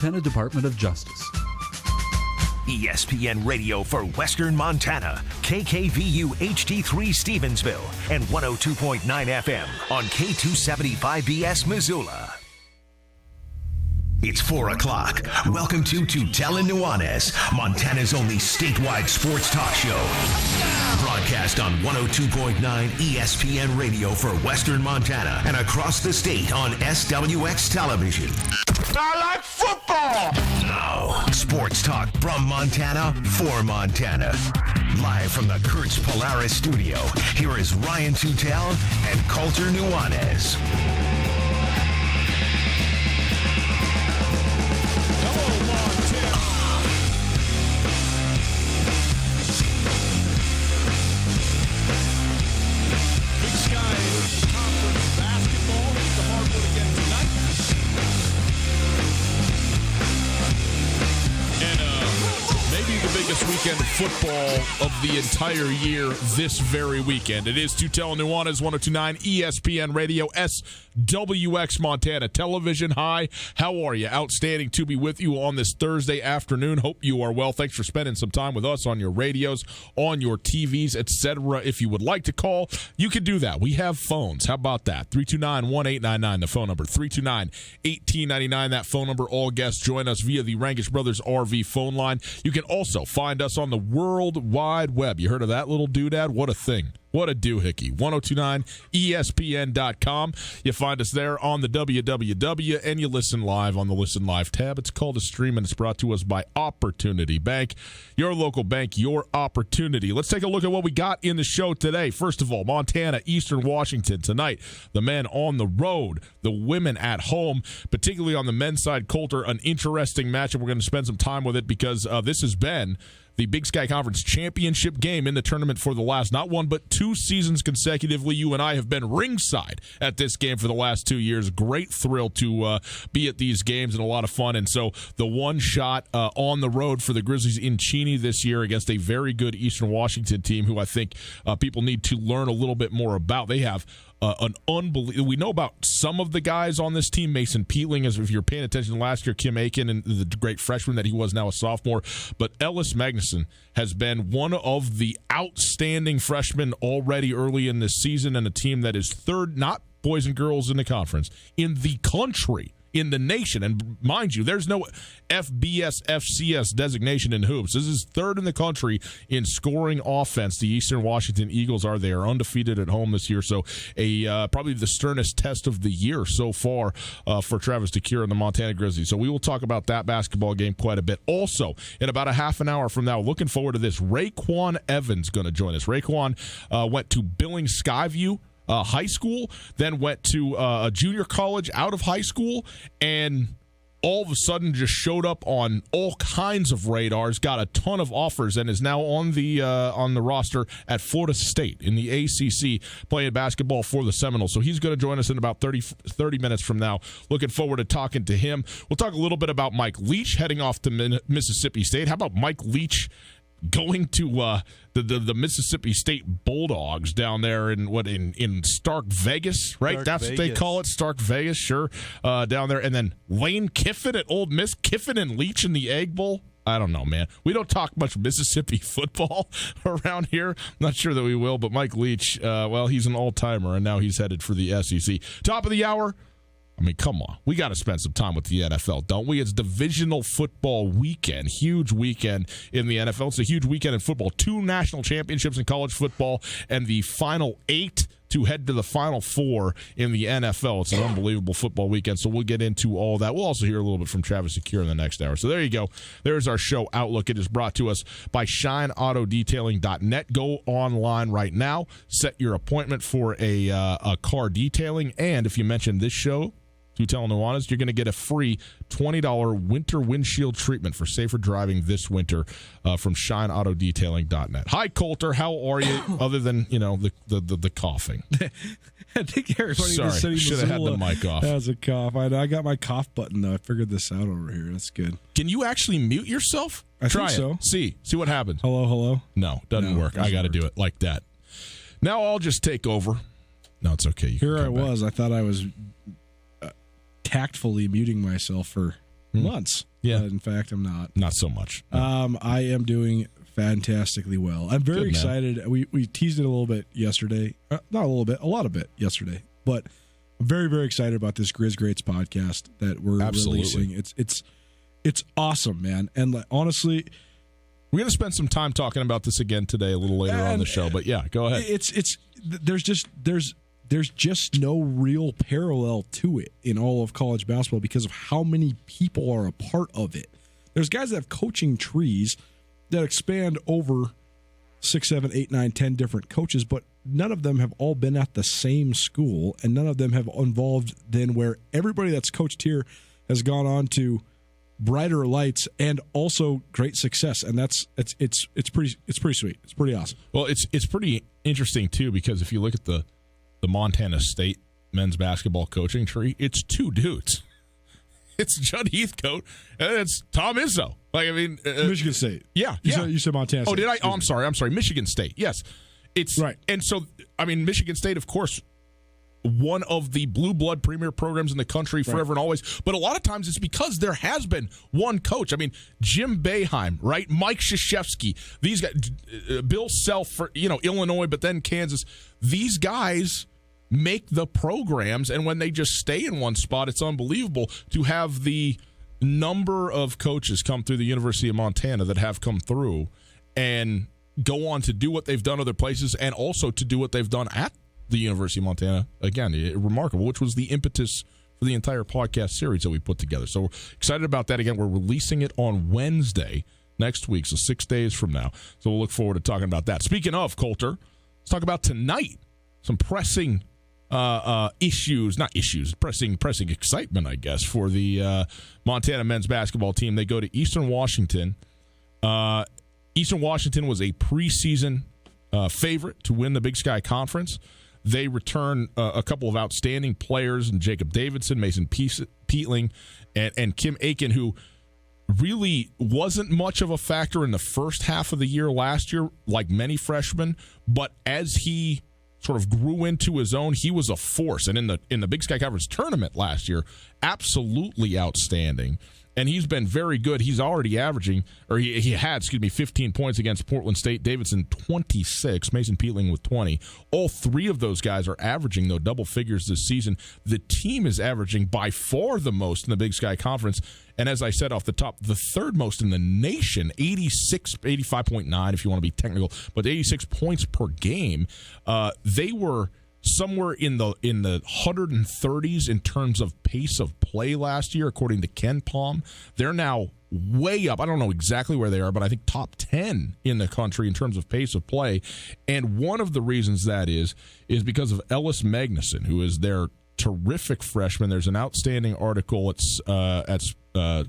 Montana Department of Justice. ESPN Radio for Western Montana, KKVU HD3 Stevensville, and 102.9 FM on K275BS Missoula. It's 4 o'clock. Welcome to Tutel and Nuanez, Montana's only statewide sports talk show. Broadcast on 102.9 ESPN Radio for Western Montana and across the state on SWX Television. I like football! Now, sports talk from Montana for Montana. Live from the Kurtz Polaris studio, here is Ryan Tutel and Coulter Nuanez. Biggest weekend of football of the entire year this very weekend. It is Tutel and Nuanez, 102.9 ESPN Radio, SWX Montana Television. Hi, how are you? Outstanding to be with you on this Thursday afternoon. Hope you are well. Thanks for spending some time with us on your radios, on your TVs, etc. If you would like to call, you can do that. We have phones. How about that? 329-1899, the phone number. 329-1899, that phone number. All guests join us via the Rankish Brothers RV phone line. You can also find us on the World Wide Web. You heard of that little doodad? What a thing. What a doohickey. 1029ESPN.com. You find us there on the www, and you listen live on the Listen Live tab. It's called a stream, and it's brought to us by Opportunity Bank. Your local bank, your opportunity. Let's take a look at what we got in the show today. First of all, Montana, Eastern Washington tonight. The men on the road, the women at home, particularly on the men's side. Coulter, an interesting matchup. We're going to spend some time with it because this has been the Big Sky Conference championship game in the tournament for the last, not one, but 2 seasons consecutively. You and I have been ringside at this game for the last 2 years. Great thrill to be at these games and a lot of fun. And so the one shot on the road for the Grizzlies in Cheney this year against a very good Eastern Washington team who I think people need to learn a little bit more about. They have an unbelievable. We know about some of the guys on this team. Mason Peatling, as if you're paying attention last year, Kim Aiken, and the great freshman that he was, now a sophomore. But Ellis Magnuson has been one of the outstanding freshmen already early in this season, and a team that is third, not boys and girls in the conference, in the country, in the nation. And mind you, there's no FBS, FCS designation in hoops. This is third in the country in scoring offense. The Eastern Washington Eagles are there, undefeated at home this year. So probably the sternest test of the year so far for Travis DeCuire and the Montana Grizzlies. So we will talk about that basketball game quite a bit. Also, in about a half an hour from now, looking forward to this, Raekwon Evans going to join us. Raekwon went to Billings Skyview High School, then went to a junior college out of high school, and all of a sudden just showed up on all kinds of radars, got a ton of offers, and is now on the roster at Florida State in the ACC playing basketball for the Seminoles. So he's going to join us in about 30 minutes from now. Looking forward to talking to him. We'll talk a little bit about Mike Leach heading off to Mississippi State. How about Mike Leach going to the Mississippi State Bulldogs down there in Stark Vegas, right? That's Vegas. What they call it, Stark Vegas, sure. Down there. And then Lane Kiffin at Ole Miss, Kiffin and Leach in the Egg Bowl. I don't know, man. We don't talk much Mississippi football around here. I'm not sure that we will, but Mike Leach, he's an all-timer, and now he's headed for the SEC. Top of the hour. I mean, come on. We got to spend some time with the NFL, don't we? It's divisional football weekend. Huge weekend in the NFL. It's a huge weekend in football. 2 national championships in college football and the final 8 to head to the Final 4 in the NFL. It's an unbelievable football weekend, so we'll get into all that. We'll also hear a little bit from Travis DeCuire in the next hour. So there you go. There's our show Outlook. It is brought to us by ShineAutoDetailing.net. Go online right now. Set your appointment for a car detailing, and if you mention this show, Tutel and Nuanez, you're going to get a free $20 winter windshield treatment for safer driving this winter from ShineAutoDetailing.net. Hi, Coulter. How are you? Other than the coughing. I think everybody in the city should have had the mic off. Has a cough. I got my cough button though. I figured this out over here. That's good. Can you actually mute yourself? Try think so. See what happens. Hello. No, doesn't work. I got to do it like that. Now I'll just take over. No, it's okay. Here I was. I thought I was tactfully muting myself for months. Yeah. In fact, I'm not. Not so much. I am doing fantastically well. I'm very excited. We teased it a little bit yesterday. Not a little bit, a lot of it yesterday. But I'm very, very excited about this Grizz Greats podcast that we're releasing. It's awesome, man. And honestly, we're going to spend some time talking about this again today, a little later on the show. But yeah, go ahead. There's just no real parallel to it in all of college basketball because of how many people are a part of it. There's guys that have coaching trees that expand over 6, 7, 8, 9, 10 different coaches, but none of them have all been at the same school, and none of them have involved then where everybody that's coached here has gone on to brighter lights and also great success, and it's pretty sweet. It's pretty awesome. Well, it's pretty interesting too because if you look at the Montana State men's basketball coaching tree, it's 2 dudes. It's Judd Heathcote and it's Tom Izzo. Michigan State. Yeah, You said Montana State. Oh, did I? Oh, I'm sorry. Michigan State. Yes, it's right. And so, Michigan State, of course, one of the blue blood premier programs in the country forever and always. But a lot of times it's because there has been one coach. Jim Boeheim, right? Mike Krzyzewski, these guys, Bill Self for Illinois, but then Kansas. These guys make the programs, and when they just stay in one spot, it's unbelievable to have the number of coaches come through the University of Montana that have come through and go on to do what they've done other places and also to do what they've done at the University of Montana. Again, remarkable, which was the impetus for the entire podcast series that we put together. So we're excited about that. Again, we're releasing it on Wednesday next week, so 6 days from now. So we'll look forward to talking about that. Speaking of, Coulter, let's talk about tonight. Some pressing pressing excitement, I guess, for the Montana men's basketball team. They go to Eastern Washington. Eastern Washington was a preseason favorite to win the Big Sky Conference. They return a couple of outstanding players in Jacob Davidson, Mason Peatling, and Kim Aiken, who really wasn't much of a factor in the first half of the year last year, like many freshmen, but as he sort of grew into his own, he was a force. And in the Big Sky Conference tournament last year, absolutely outstanding. And he's been very good. He's already averaging, or he had 15 points against Portland State. Davidson, 26. Mason Peatling with 20. All 3 of those guys are averaging, though, double figures this season. The team is averaging by far the most in the Big Sky Conference. And as I said off the top, the 3rd most in the nation, 85.9 if you want to be technical, but 86 points per game. They were somewhere in the 130s in terms of pace of play last year, according to Ken Palm. They're now way up. I don't know exactly where they are, but I think top 10 in the country in terms of pace of play. And one of the reasons that is because of Ellis Magnuson, who is their terrific freshman. There's an outstanding article at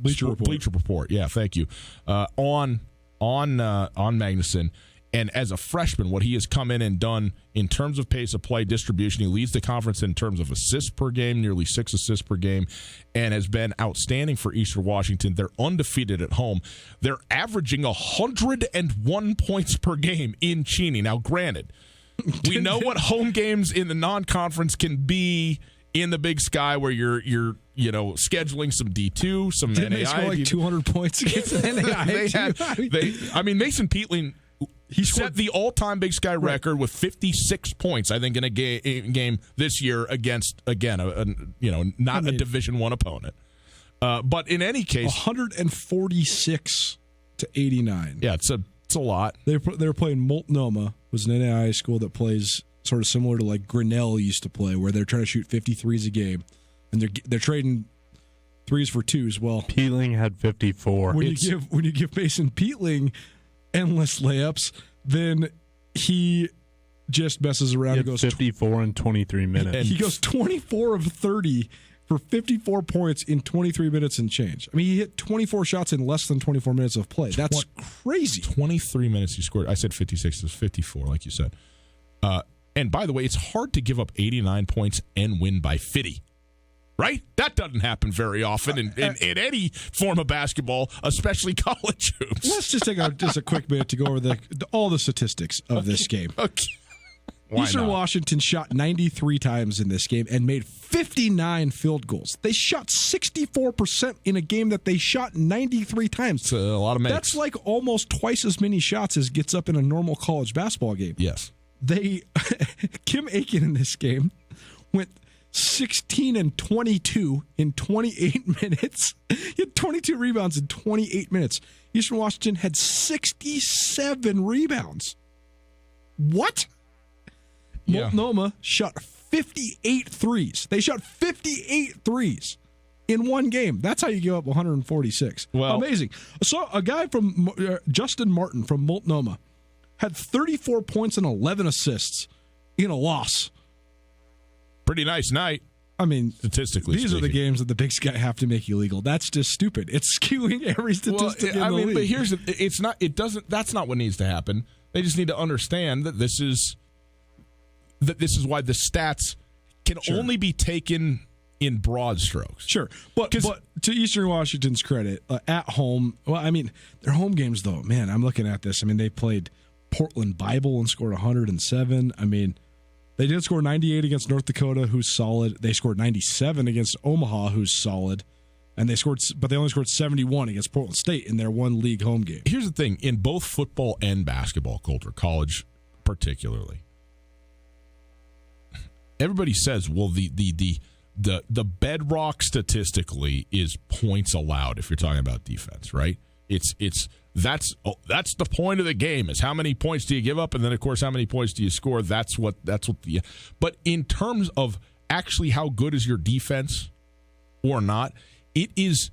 Bleacher Report. Yeah, thank you. On Magnuson. And as a freshman, what he has come in and done in terms of pace of play, distribution, he leads the conference in terms of assists per game, nearly 6 assists per game, and has been outstanding for Eastern Washington. They're undefeated at home. They're averaging 101 points per game in Cheney. Now, granted, we know what home games in the non-conference can be in the Big Sky, where you're scheduling some D2, some Didn't NAI. They score like 200 points against NAI. Mason Peatling. He set the all-time Big Sky record with 56 points, I think, in a game this year against, again, not a Division I opponent. But in any case, 146 to 89. Yeah, it's a lot. They were playing Multnomah, was an NAIA school that plays sort of similar to like Grinnell used to play, where they're trying to shoot 53s a game, and they're trading 3s for 2s. Well, Peatling had 54. When you give Mason Peatling endless layups, then he just messes around and goes 54 in 23 minutes. And he goes 24 of 30 for 54 points in 23 minutes and change. I mean, he hit 24 shots in less than 24 minutes of play. That's crazy. 23 minutes he scored. I said 56. It was 54, like you said. And by the way, it's hard to give up 89 points and win by 50. Right? That doesn't happen very often in any form of basketball, especially college hoops. Let's just take just a quick minute to go over all the statistics of this game. Okay. Why Eastern not? Washington shot 93 times in this game and made 59 field goals. They shot 64% in a game that they shot 93 times. It's a lot of makes. That's like almost twice as many shots as gets up in a normal college basketball game. Yes. Kim Aiken in this game went 16 and 22 in 28 minutes. He had 22 rebounds in 28 minutes. Eastern Washington had 67 rebounds. What? Yeah. Multnomah shot 58 threes. They shot 58 threes in one game. That's how you give up 146. Well, amazing. So a guy from Justin Martin from Multnomah had 34 points and 11 assists in a loss. Pretty nice night. I mean, statistically these are the games that the Big Sky have to make illegal. That's just stupid. It's skewing every statistic in the league. But here's it's not. It doesn't. That's not what needs to happen. They just need to understand that this is why the stats can only be taken in broad strokes. Sure, but to Eastern Washington's credit, at home. Well, I mean, their home games though. Man, I'm looking at this. I mean, they played Portland Bible and scored 107. I mean. They did score 98 against North Dakota, who's solid. They scored 97 against Omaha, who's solid, and they only scored 71 against Portland State in their one league home game. Here's the thing: in both football and basketball culture, college particularly, everybody says, "Well, the bedrock statistically is points allowed." If you're talking about defense, right? That's the point of the game is how many points do you give up, and then of course how many points do you score. That's what but in terms of actually how good is your defense or not, it's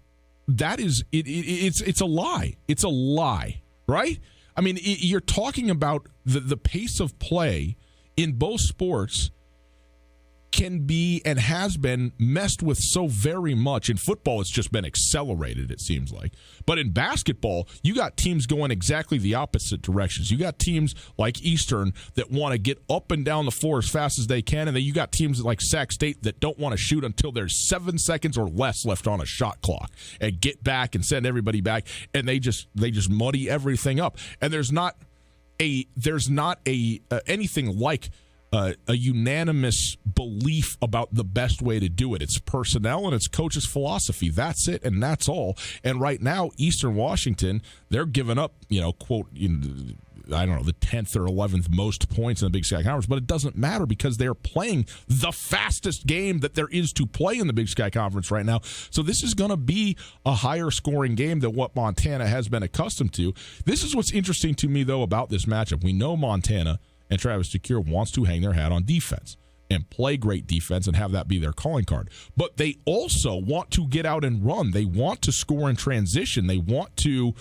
a lie. It's a lie, right? I mean, you're talking about the pace of play in both sports can be and has been messed with so very much. In football, it's just been accelerated, it seems like. But in basketball, you got teams going exactly the opposite directions. You got teams like Eastern that want to get up and down the floor as fast as they can, and then you got teams like Sac State that don't want to shoot until there's 7 seconds or less left on a shot clock and get back and send everybody back, and they just muddy everything up. And there's not anything like a unanimous belief about the best way to do it. It's personnel and it's coach's philosophy. That's it, and that's all. And right now, Eastern Washington, they're giving up, quote, I don't know, the 10th or 11th most points in the Big Sky Conference, but it doesn't matter because they're playing the fastest game that there is to play in the Big Sky Conference right now. So this is going to be a higher scoring game than what Montana has been accustomed to. This is what's interesting to me, though, about this matchup. We know Montana and Travis DeCuire wants to hang their hat on defense and play great defense and have that be their calling card. But they also want to get out and run. They want to score in transition. They want to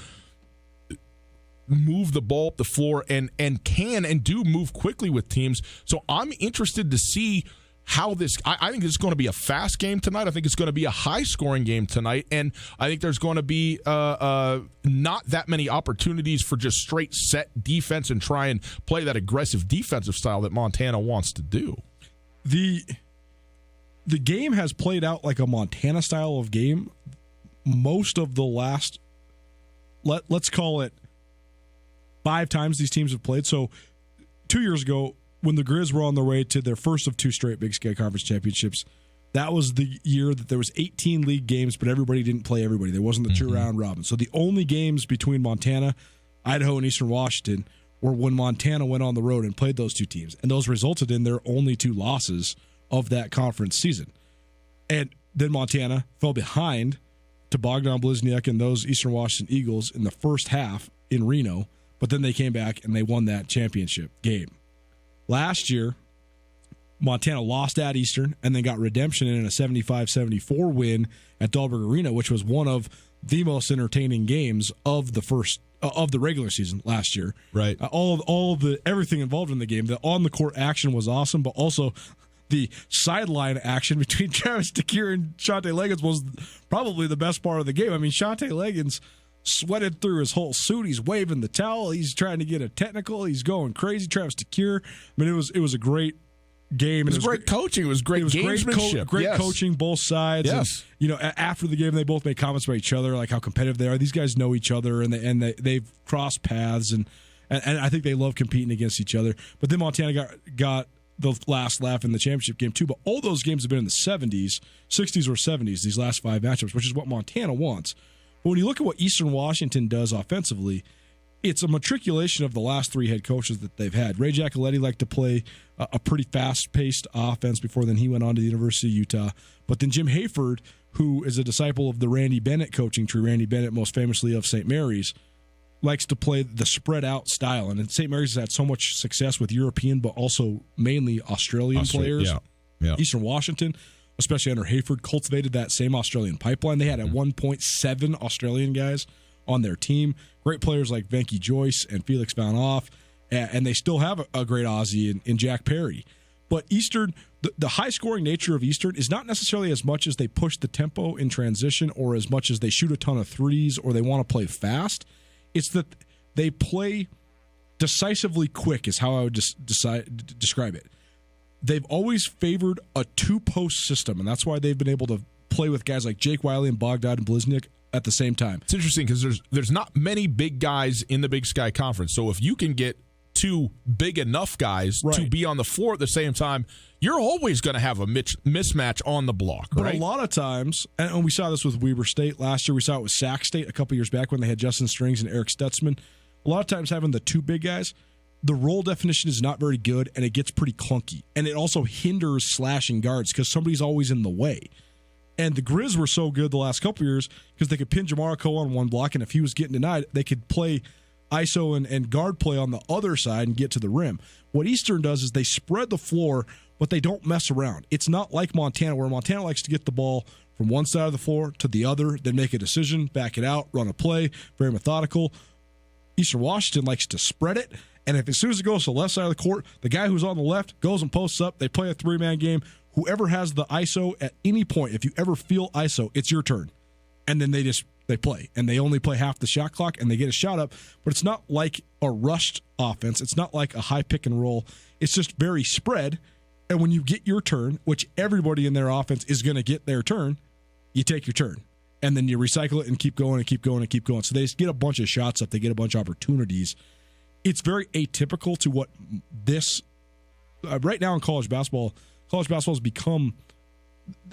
move the ball up the floor and can and do move quickly with teams. So I'm interested to see how this – I think it's going to be a fast game tonight. I think it's going to be a high-scoring game tonight, and I think there's going to be not that many opportunities for just straight set defense and try and play that aggressive defensive style that Montana wants to do. The game has played out like a Montana style of game most of the last let's call it 5 times these teams have played. So 2 years ago, when the Grizz were on their way to their first of 2 straight Big Sky Conference championships, that was the year that there was 18 league games, but everybody didn't play everybody. There wasn't the true round robin. So the only games between Montana, Idaho, and Eastern Washington were when Montana went on the road and played those 2 teams. And those resulted in their only 2 losses of that conference season. And then Montana fell behind to Bogdan Blizniak and those Eastern Washington Eagles in the first half in Reno, but then they came back and they won that championship game. Last year, Montana lost at Eastern and then got redemption in a 75-74 win at Dahlberg Arena, which was one of the most entertaining games of the regular season last year. Right. All of the everything involved in the game. The on the court action was awesome, but also the sideline action between Travis DeCuire and Shante Leggins was probably the best part of the game. I mean, Shante Leggins sweated through his whole suit. He's waving the towel. He's trying to get a technical. He's going crazy. Travis DeCuire. I mean, it was a great game. It was great coaching. It was great gamesmanship. Great coaching, both sides. Yes. And, after the game, they both made comments about each other, like how competitive they are. These guys know each other, and they've crossed paths, and And I think they love competing against each other. But then Montana got the last laugh in the championship game, too. But all those games have been in the 60s or 70s, these last 5 matchups, which is what Montana wants. But when you look at what Eastern Washington does offensively, it's a matriculation of the last 3 head coaches that they've had. Ray Giacoletti liked to play a pretty fast-paced offense before then he went on to the University of Utah. But then Jim Hayford, who is a disciple of the Randy Bennett coaching tree, Randy Bennett most famously of St. Mary's, likes to play the spread-out style. And St. Mary's has had so much success with European but also mainly Australian players. Yeah. Eastern Washington, especially under Hayford, cultivated that same Australian pipeline. They had at 1.7 Australian guys on their team. Great players like Venky Joyce and Felix Van Off, and they still have a great Aussie in Jack Perry. But Eastern, the high-scoring nature of Eastern is not necessarily as much as they push the tempo in transition or as much as they shoot a ton of threes or they want to play fast. It's that they play decisively quick is how I would describe it. They've always favored a 2-post system, and that's why they've been able to play with guys like Jake Wiley and Bogdan and Bliznik at the same time. It's interesting because there's not many big guys in the Big Sky Conference. So if you can get 2 big enough guys to be on the floor at the same time, you're always going to have a mismatch on the block, right? But a lot of times, and we saw this with Weber State last year, we saw it with Sac State a couple years back when they had Justin Strings and Eric Stutzman. A lot of times having the 2 big guys, the role definition is not very good, and it gets pretty clunky. And it also hinders slashing guards because somebody's always in the way. And the Grizz were so good the last couple years because they could pin Jamar Coe on one block, and if he was getting denied, they could play ISO and guard play on the other side and get to the rim. What Eastern does is they spread the floor, but they don't mess around. It's not like Montana, where Montana likes to get the ball from one side of the floor to the other, then make a decision, back it out, run a play, very methodical. Eastern Washington likes to spread it, and if as soon as it goes to the left side of the court, the guy who's on the left goes and posts up, they play a 3-man game. Whoever has the ISO at any point, if you ever feel ISO, it's your turn. And then they play. And they only play half the shot clock, and they get a shot up. But it's not like a rushed offense. It's not like a high pick and roll. It's just very spread. And when you get your turn, which everybody in their offense is going to get their turn, you take your turn. And then you recycle it and keep going and keep going and keep going. So they just get a bunch of shots up. They get a bunch of opportunities. It's very atypical to what this right now in college basketball has become.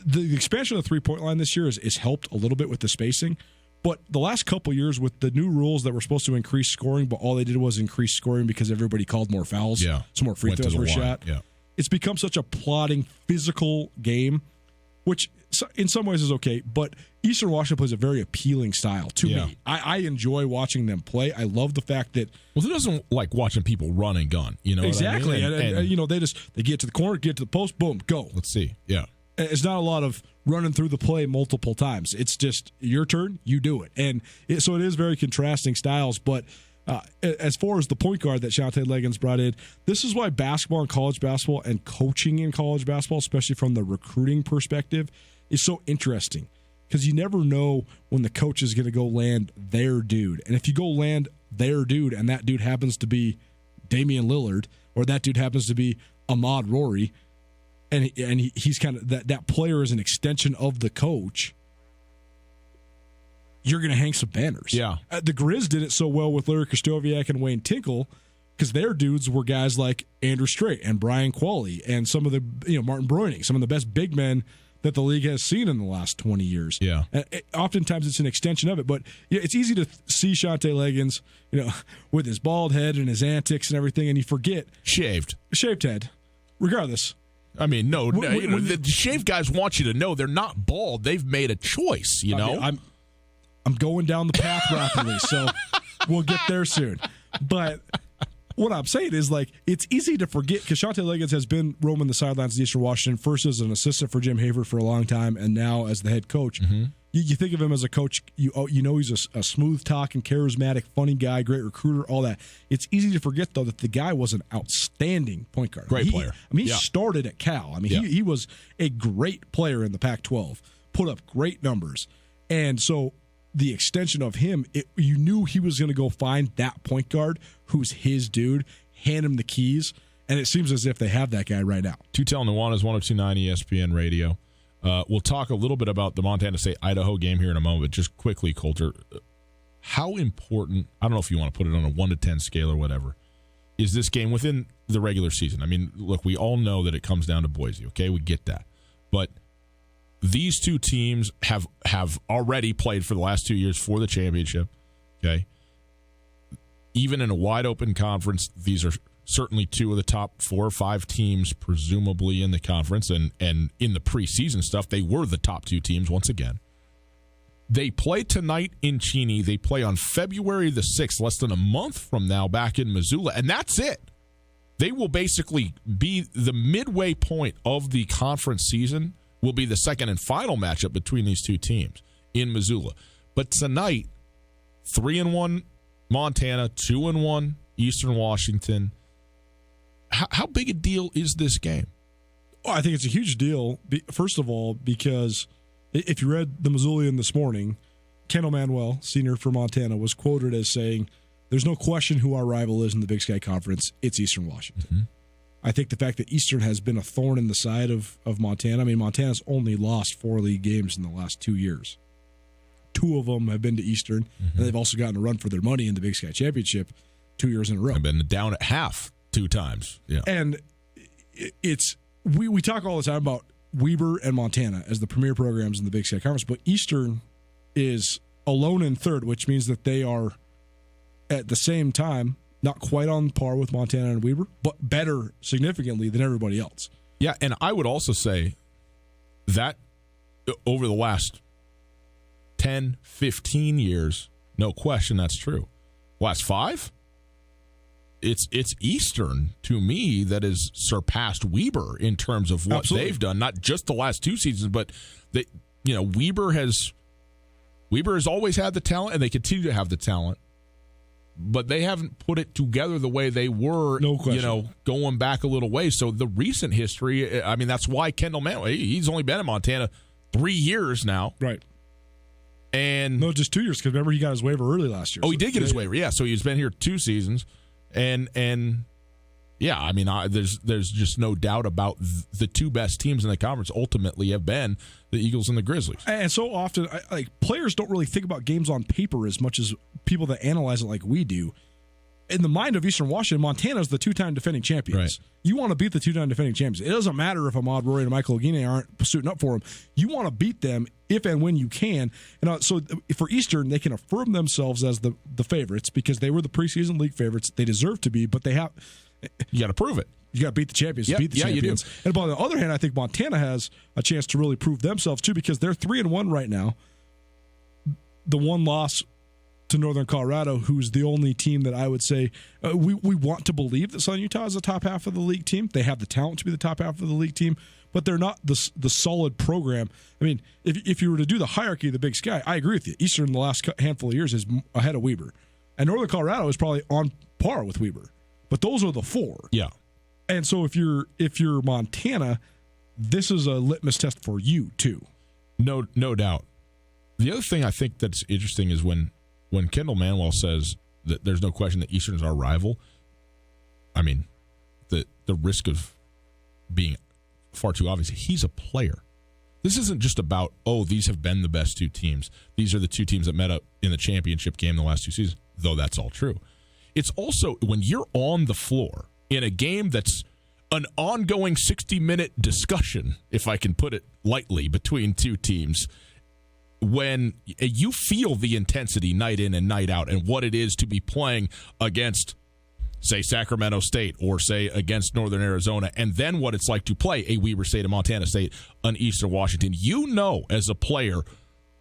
The expansion of the three-point line this year is helped a little bit with the spacing. But the last couple of years with the new rules that were supposed to increase scoring, but all they did was increase scoring because everybody called more fouls, some more free throws per shot. Yeah. It's become such a plodding, physical game, which in some ways is okay, but Eastern Washington plays a very appealing style to me. I enjoy watching them play. I love the fact that who doesn't like watching people run and gun? You know exactly, what I mean? and you know they get to the corner, get to the post, boom, go. Let's see, yeah. It's not a lot of running through the play multiple times. It's just your turn, you do it, and so it is very contrasting styles. But as far as the point guard that Shante Leggins brought in, this is why basketball and college basketball and coaching in college basketball, especially from the recruiting perspective, is so interesting because you never know when the coach is going to go land their dude. And if you go land their dude and that dude happens to be Damian Lillard or that dude happens to be Ahmad Rory, and he's kind of that player is an extension of the coach, you're going to hang some banners. Yeah. The Grizz did it so well with Larry Krzyzewski and Wayne Tinkle because their dudes were guys like Andrew Strait and Brian Qualley and some of the Martin Breuning, some of the best big men that the league has seen in the last 20 years. Yeah. Oftentimes it's an extension of it, but it's easy to see Shante Leggins, with his bald head and his antics and everything, and you forget shaved head. Regardless. I mean, no, the shaved guys want you to know they're not bald. They've made a choice, you know? I'm going down the path rapidly, so we'll get there soon. But what I'm saying is, it's easy to forget because Shante Leggins has been roaming the sidelines of Eastern Washington, first as an assistant for Jim Hayford for a long time, and now as the head coach. Mm-hmm. You think of him as a coach, he's a smooth-talking, charismatic, funny guy, great recruiter, all that. It's easy to forget, though, that the guy was an outstanding point guard. Great player. He started at Cal. He was a great player in the Pac-12, put up great numbers. And so the extension of him, you knew he was going to go find that point guard who's his dude, hand him the keys, and it seems as if they have that guy right now. Tutel Nuanez, 102.9 ESPN Radio. We'll talk a little bit about the Montana State-Idaho game here in a moment. Just quickly, Coulter, how important, I don't know if you want to put it on a 1 to 10 scale or whatever, is this game within the regular season? I mean, look, we all know that it comes down to Boise, okay? We get that. But these two teams have already played for the last 2 years for the championship, okay? Even in a wide-open conference, these are certainly two of the top 4 or 5 teams, presumably, in the conference. And in the preseason stuff, they were the top 2 teams once again. They play tonight in Cheney. They play on February the 6th, less than a month from now, back in Missoula. And that's it. They will basically be the midway point of the conference season, will be the second and final matchup between these two teams in Missoula. But tonight, 3-1 Montana, 2-1 Eastern Washington. How big a deal is this game? Well, I think it's a huge deal, first of all, because if you read the Missoulian this morning, Kendall Manuel, senior for Montana, was quoted as saying, "There's no question who our rival is in the Big Sky Conference. It's Eastern Washington." Mm-hmm. I think the fact that Eastern has been a thorn in the side of Montana. I mean, Montana's only lost 4 league games in the last 2 years. 2 of them have been to Eastern, and they've also gotten a run for their money in the Big Sky Championship 2 years in a row. They've been down at half 2 times. Yeah. And it's we talk all the time about Weber and Montana as the premier programs in the Big Sky Conference, but Eastern is alone in third, which means that they are at the same time not quite on par with Montana and Weber, but better significantly than everybody else. Yeah, and I would also say that over the last 10, 15 years, no question that's true. Last 5? It's Eastern, to me, that has surpassed Weber in terms of what Absolutely. they've done. Not just the last 2 seasons, but Weber has always had the talent, and they continue to have the talent. But they haven't put it together the way they were, no question. Going back a little way. So the recent history, I mean, that's why Kendall Manuel, he's only been in Montana 3 years now. Right. And no, just 2 years, because remember he got his waiver early last year. Oh, he did get his waiver, yeah. So he's been here 2 seasons. And yeah, I mean, there's just no doubt about the 2 best teams in the conference ultimately have been the Eagles and the Grizzlies. And so often, players don't really think about games on paper as much as people that analyze it like we do. In the mind of Eastern Washington, Montana's the 2-time defending champions. Right. You want to beat the 2-time defending champions. It doesn't matter if Ahmad Rory and Michael Aguine aren't suiting up for them. You want to beat them if and when you can. And so for Eastern, they can affirm themselves as the favorites because they were the preseason league favorites. They deserve to be, but they have. You got to prove it. You got to beat the champions. Yep. Beat the champions. You do. And on the other hand, I think Montana has a chance to really prove themselves too because they're 3-1 right now. The one loss to Northern Colorado, who's the only team that I would say we want to believe that Southern Utah is the top half of the league team. They have the talent to be the top half of the league team, but they're not the solid program. I mean, if you were to do the hierarchy of the Big Sky, I agree with you. Eastern in the last handful of years is ahead of Weber, and Northern Colorado is probably on par with Weber. But those are the 4. Yeah. And so if you're Montana, this is a litmus test for you too. No doubt. The other thing I think that's interesting is when Kendall Manuel says that there's no question that Eastern is our rival, I mean, the risk of being far too obvious, he's a player. This isn't just about, these have been the best 2 teams. These are the 2 teams that met up in the championship game the last 2 seasons, though that's all true. It's also when you're on the floor in a game that's an ongoing 60-minute discussion, if I can put it lightly, between 2 teams, when you feel the intensity night in and night out and what it is to be playing against, say, Sacramento State or, say, against Northern Arizona, and then what it's like to play a Weber State, a Montana State, an Eastern Washington, you know as a player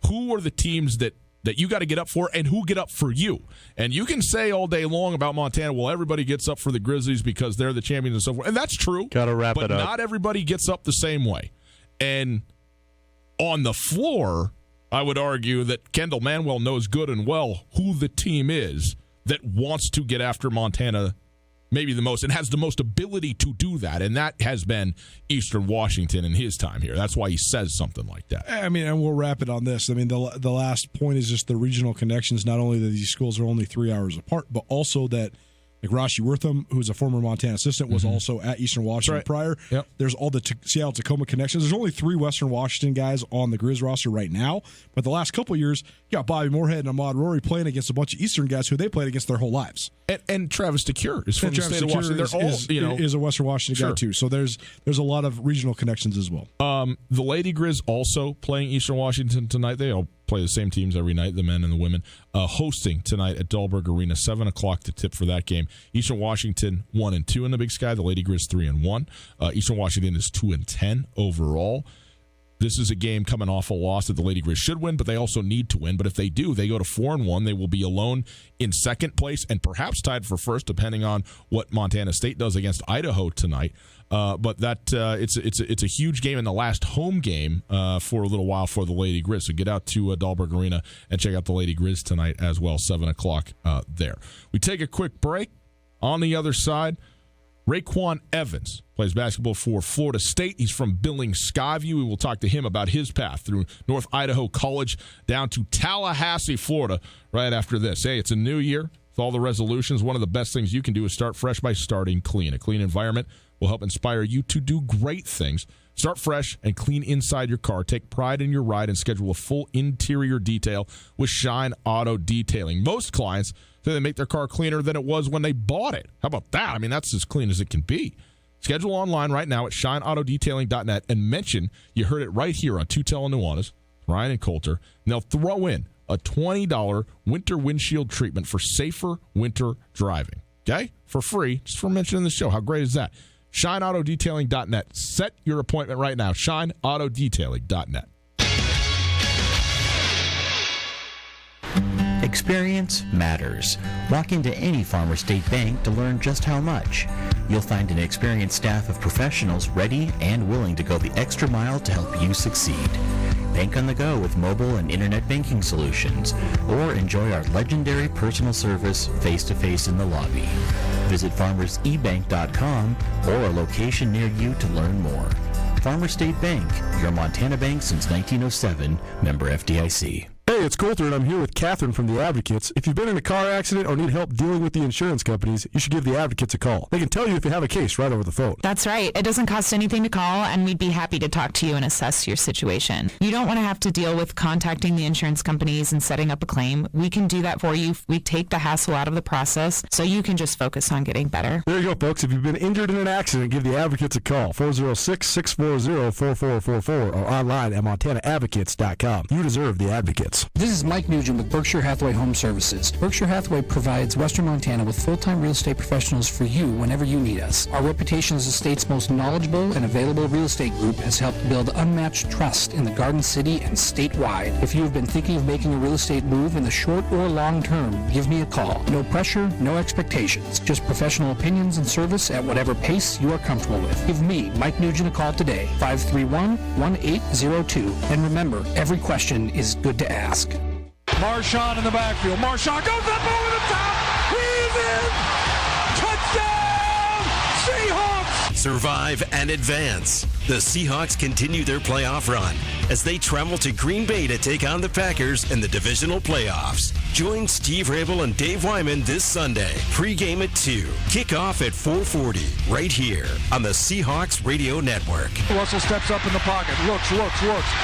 who are the teams that you got to get up for and who get up for you. And you can say all day long about Montana, well, everybody gets up for the Grizzlies because they're the champions and so forth. And that's true. Got to wrap it up. But not everybody gets up the same way. And on the floor, I would argue that Kendall Manuel knows good and well who the team is that wants to get after Montana maybe the most and has the most ability to do that. And that has been Eastern Washington in his time here. That's why he says something like that. I mean, and we'll wrap it on this. I mean, the last point is just the regional connections, not only that these schools are only 3 hours apart, but also that Like Rashi Wortham, who's a former Montana assistant, was also at Eastern Washington prior. Yep. There's all the Seattle-Tacoma connections. There's only 3 Western Washington guys on the Grizz roster right now. But the last couple of years, you got Bobby Moorhead and Ahmad Rory playing against a bunch of Eastern guys who they played against their whole lives. And Travis DeCure is from the state of Washington. They're all, is a Western Washington guy, too. So there's a lot of regional connections as well. The Lady Grizz also playing Eastern Washington tonight. They all play the same teams every night, the men and the women. Hosting tonight at Dahlberg Arena, 7 o'clock to tip for that game. Eastern Washington 1-2 in the Big Sky. The Lady Grizz 3-1. Eastern Washington is 2-10 overall. This is a game coming off a loss that the Lady Grizz should win, but they also need to win. But if they do, they go to 4-1. They will be alone in second place and perhaps tied for first, depending on what Montana State does against Idaho tonight. But it's a huge game and the last home game for a little while for the Lady Grizz. So get out to Dahlberg Arena and check out the Lady Grizz tonight as well, 7 o'clock there. We take a quick break. On the other side, Raekwon Evans plays basketball for Florida State. He's from Billings Skyview. We will talk to him about his path through North Idaho College down to Tallahassee, Florida, right after this. Hey, it's a new year with all the resolutions. One of the best things you can do is start fresh by starting clean. A clean environment will help inspire you to do great things. Start fresh and clean inside your car. Take pride in your ride and schedule a full interior detail with Shine Auto Detailing. Most clients say they make their car cleaner than it was when they bought it. How about that? I mean, that's as clean as it can be. Schedule online right now at shineautodetailing.net and mention you heard it right here on Tutel and Nuanez, Ryan and Coulter, and they'll throw in a $20 winter windshield treatment for safer winter driving. Okay? For free, just for mentioning the show. How great is that? ShineAutoDetailing.net. Set your appointment right now. ShineAutoDetailing.net. Experience matters. Walk into any Farmer State Bank to learn just how much. You'll find an experienced staff of professionals ready and willing to go the extra mile to help you succeed. Bank on the go with mobile and internet banking solutions, or enjoy our legendary personal service face-to-face in the lobby. Visit farmersebank.com or a location near you to learn more. Farmer State Bank, your Montana bank since 1907, member FDIC. Hey, it's Coulter, and I'm here with Catherine from The Advocates. If you've been in a car accident or need help dealing with the insurance companies, you should give The Advocates a call. They can tell you if you have a case right over the phone. That's right. It doesn't cost anything to call, and we'd be happy to talk to you and assess your situation. You don't want to have to deal with contacting the insurance companies and setting up a claim. We can do that for you. We take the hassle out of the process, so you can just focus on getting better. There you go, folks. If you've been injured in an accident, give The Advocates a call, 406-640-4444, or online at montanaadvocates.com. You deserve The Advocates. This is Mike Nugent with Berkshire Hathaway Home Services. Berkshire Hathaway provides Western Montana with full-time real estate professionals for you whenever you need us. Our reputation as the state's most knowledgeable and available real estate group has helped build unmatched trust in the Garden City and statewide. If you have been thinking of making a real estate move in the short or long term, give me a call. No pressure, no expectations. Just professional opinions and service at whatever pace you are comfortable with. Give me, Mike Nugent, a call today, 531-1802. And remember, every question is good to ask. Marshawn in the backfield. Marshawn goes up over the top. He's in. Touchdown, Seahawks. Survive and advance. The Seahawks continue their playoff run as they travel to Green Bay to take on the Packers in the divisional playoffs. Join Steve Rabel and Dave Wyman this Sunday. Pre-game at 2. Kickoff at 4:40 right here on the Seahawks Radio Network. Russell steps up in the pocket. Looks.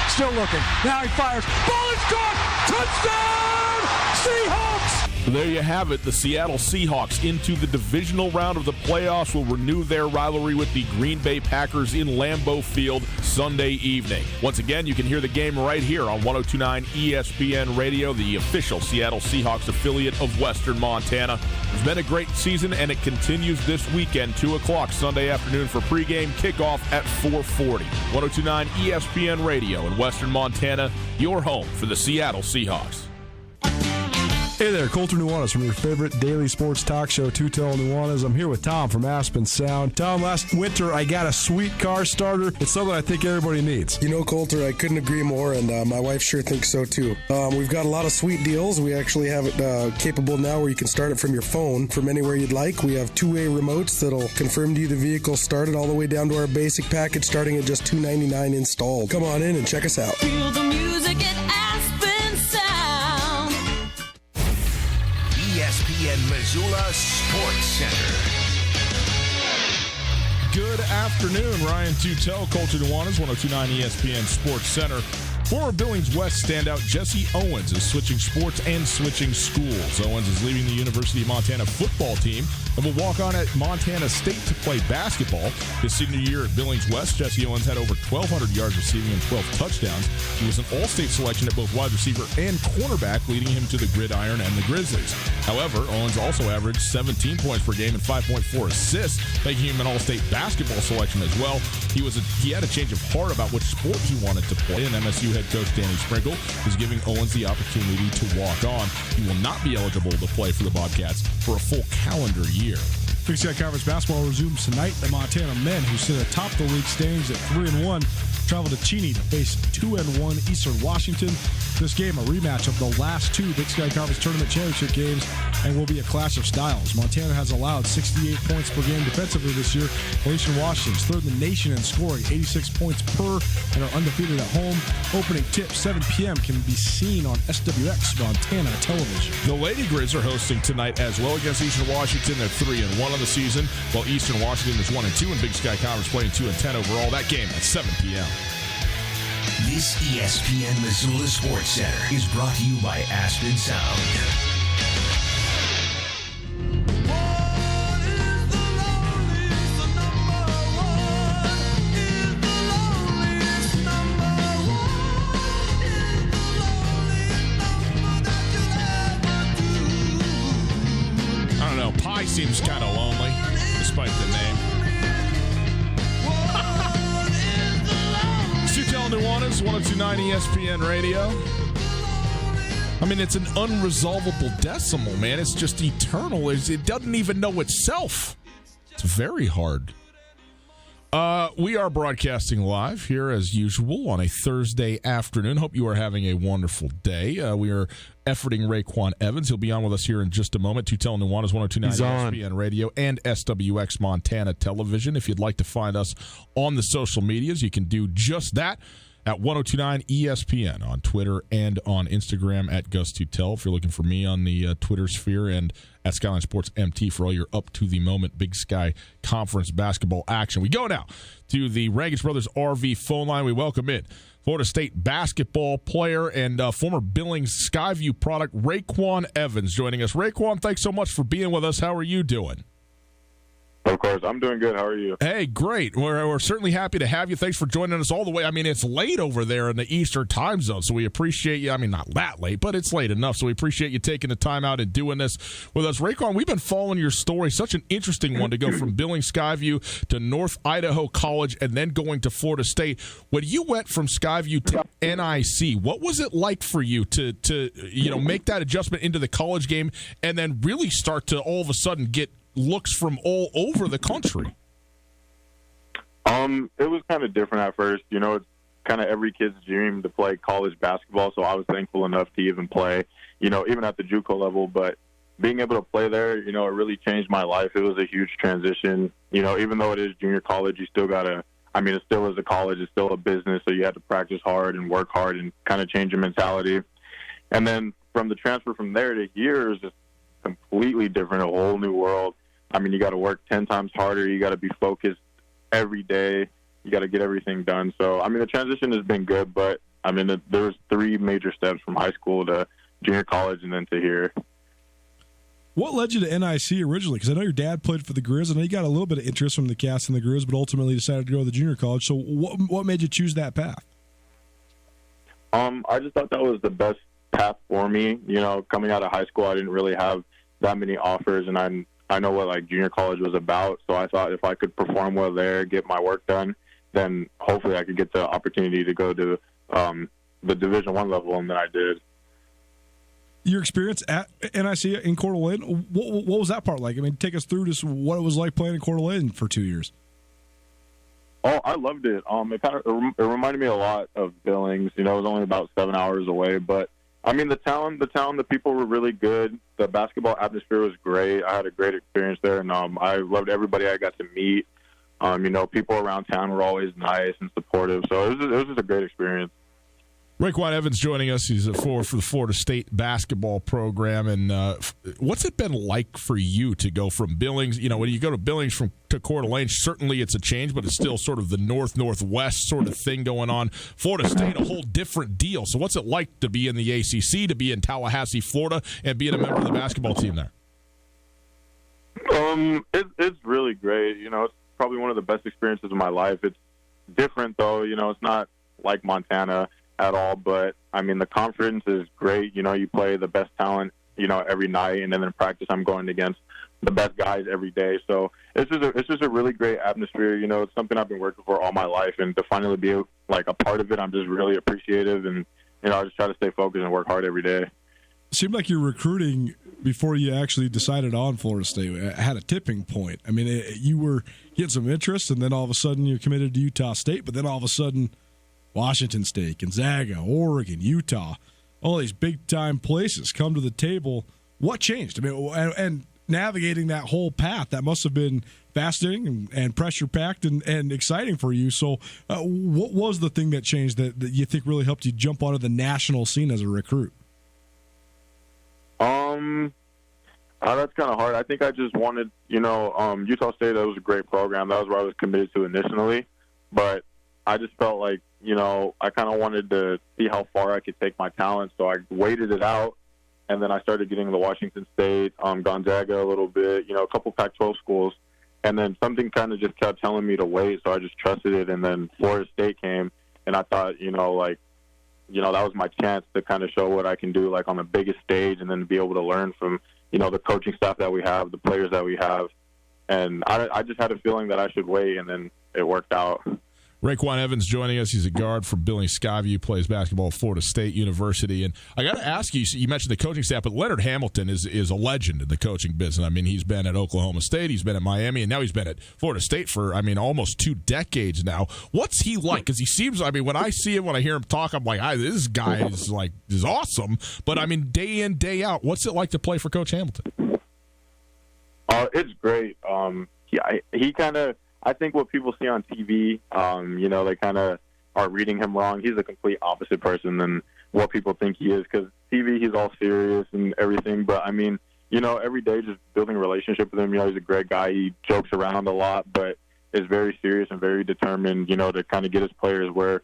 Still looking. Now he fires. Ball is caught. Touchdown, Seahawks. There you have it. The Seattle Seahawks into the divisional round of the playoffs will renew their rivalry with the Green Bay Packers in Lambeau Field Sunday evening. Once again, you can hear the game right here on 102.9 ESPN Radio, the official Seattle Seahawks affiliate of Western Montana. It's been a great season, and it continues this weekend, 2 o'clock Sunday afternoon for pregame, kickoff at 4:40. 102.9 ESPN Radio in Western Montana, your home for the Seattle Seahawks. Hey there, Coulter Nuanez from your favorite daily sports talk show, Tutel Nuanez. I'm here with Tom from Aspen Sound. Tom, last winter I got a sweet car starter. It's something I think everybody needs. You know, Coulter, I couldn't agree more, and my wife sure thinks so too. We've got a lot of sweet deals. We actually have it capable now where you can start it from your phone from anywhere you'd like. We have two-way remotes that'll confirm to you the vehicle started all the way down to our basic package starting at just $299 installed. Come on in and check us out. Feel the music at Aspen Sound. ESPN Missoula Sports Center. Good afternoon. Ryan Tutel, Colter Nuanez, 102.9 ESPN Sports Center. Former Billings West standout Jesse Owens is switching sports and switching schools. Owens is leaving the University of Montana football team and will walk on at Montana State to play basketball. His senior year at Billings West, Jesse Owens had over 1,200 yards receiving and 12 touchdowns. He was an all-state selection at both wide receiver and cornerback, leading him to the Gridiron and the Grizzlies. However, Owens also averaged 17 points per game and 5.4 assists, making him an all-state basketball selection as well. He had a change of heart about which sport he wanted to play, and MSU head coach Danny Sprinkle is giving Owens the opportunity to walk on. He will not be eligible to play for the Bobcats for a full calendar year. Big Sky Conference basketball resumes tonight. The Montana men, who sit atop the league standings at 3-1, travel to Cheney to face 2-1 Eastern Washington. This game, a rematch of the last two Big Sky Conference tournament championship games, and will be a clash of styles. Montana has allowed 68 points per game defensively this year, while Eastern Washington's third in the nation in scoring, 86 points per, and are undefeated at home. Opening tip, 7 p.m., can be seen on SWX Montana television. The Lady Grizz are hosting tonight as well against Eastern Washington. They're 3-1 on the season, while Eastern Washington is 1-2 in Big Sky Conference, playing 2-10 overall. That game at 7 p.m. This ESPN Missoula Sports Center is brought to you by Aspen Sound. I don't know. Pie seems kind of lonely, despite the name. Tutel Nuanez, 102.9 ESPN Radio. I mean, it's an unresolvable decimal, man. It's just eternal. It doesn't even know itself. It's very hard. We are broadcasting live here as usual on a Thursday afternoon. Hope you are having a wonderful day. We are efforting Raekwon Evans. He'll be on with us here in just a moment. Tutel Nuanez, 102.9 ESPN Radio and SWX Montana Television. If you'd like to find us on the social medias, you can do just that at 102.9 ESPN on Twitter and on Instagram at Gus Tutel. If you're looking for me on the Twitter sphere, and at Skyline Sports MT for all your up-to-the-moment Big Sky Conference basketball action. We go now to the Rankage Brothers RV phone line. We welcome in Florida State basketball player and former Billings Skyview product, Raekwon Evans, joining us. Raekwon, thanks so much for being with us. How are you doing? Of course. I'm doing good. How are you? Hey, great. We're certainly happy to have you. Thanks for joining us all the way. I mean, it's late over there in the Eastern time zone, so we appreciate you. I mean, not that late, but it's late enough, so we appreciate you taking the time out and doing this with us. Raekwon, we've been following your story. Such an interesting one to go from Billings Skyview to North Idaho College and then going to Florida State. When you went from Skyview to NIC, what was it like for you to make that adjustment into the college game and then really start to all of a sudden get looks from all over the country? It was kind of different at first. It's kind of every kid's dream to play college basketball, so I was thankful enough to even play, even at the JUCO level. But being able to play there, it really changed my life. It was a huge transition. Even though it is junior college, you still got to, it still is a college. It's still a business, so you have to practice hard and work hard and kind of change your mentality. And then from the transfer from there to here is just completely different, a whole new world. You got to work 10 times harder. You got to be focused every day. You got to get everything done. So, the transition has been good, but, there was 3 major steps from high school to junior college and then to here. What led you to NIC originally? Because I know your dad played for the Grizz. I know you got a little bit of interest from the Cats and the Grizz, but ultimately decided to go to the junior college. So what made you choose that path? I just thought that was the best path for me. Coming out of high school, I didn't really have that many offers, and I know what junior college was about, so I thought if I could perform well there, get my work done, then hopefully I could get the opportunity to go to the Division I level, and then I did. Your experience at NIC in Coeur d'Alene, what was that part like? Take us through just what it was like playing in Coeur d'Alene for 2 years. Oh, I loved it. It reminded me a lot of Billings. It was only about 7 hours away, but the people were really good. The basketball atmosphere was great. I had a great experience there, and I loved everybody I got to meet. People around town were always nice and supportive, so it was just a great experience. Raekwon Evans joining us. He's a forward for the Florida State basketball program. And what's it been like for you to go from Billings? You know, when you go to Billings to Coeur d'Alene, certainly it's a change, but it's still sort of the north-northwest sort of thing going on. Florida State, a whole different deal. So what's it like to be in the ACC, to be in Tallahassee, Florida, and being a member of the basketball team there? It's really great. You know, it's probably one of the best experiences of my life. It's different, though. You know, it's not like Montana at all, but I mean the conference is great. You know, you play the best talent, you know, every night, and then in practice I'm going against the best guys every day. So it's just a really great atmosphere. You know, it's something I've been working for all my life, and to finally be like a part of it, I'm just really appreciative, and you know, I just try to stay focused and work hard every day. It seemed like your recruiting before you actually decided on Florida State had a tipping point. I mean, you were getting some interest, and then all of a sudden you're committed to Utah State, but then all of a sudden Washington State, Gonzaga, Oregon, Utah, all these big-time places come to the table. What changed? I mean, and navigating that whole path, that must have been fascinating and pressure-packed and exciting for you. So what was the thing that changed that you think really helped you jump onto the national scene as a recruit? That's kind of hard. I think I just wanted, you know, Utah State, that was a great program. That was where I was committed to initially. But I just felt like, you know, I kind of wanted to see how far I could take my talent. So I waited it out, and then I started getting the Washington State, Gonzaga a little bit, you know, a couple Pac-12 schools. And then something kind of just kept telling me to wait, so I just trusted it. And then Florida State came, and I thought, you know, like, you know, that was my chance to kind of show what I can do, like, on the biggest stage, and then be able to learn from, you know, the coaching staff that we have, the players that we have. And I just had a feeling that I should wait, and then it worked out. Raekwon Evans joining us. He's a guard from Billings Skyview, plays basketball at Florida State University. And I got to ask you, you mentioned the coaching staff, but Leonard Hamilton is a legend in the coaching business. I mean, he's been at Oklahoma State, he's been at Miami, and now he's been at Florida State for, I mean, almost 2 decades now. What's he like? Because he seems, I mean, when I see him, when I hear him talk, I'm like, this guy is awesome. But, I mean, day in, day out, what's it like to play for Coach Hamilton? It's great. He kind of, I think what people see on TV, you know, they kind of are reading him wrong. He's a complete opposite person than what people think he is, because TV, he's all serious and everything. But, I mean, you know, every day just building a relationship with him. You know, he's a great guy. He jokes around a lot, but is very serious and very determined, you know, to kind of get his players where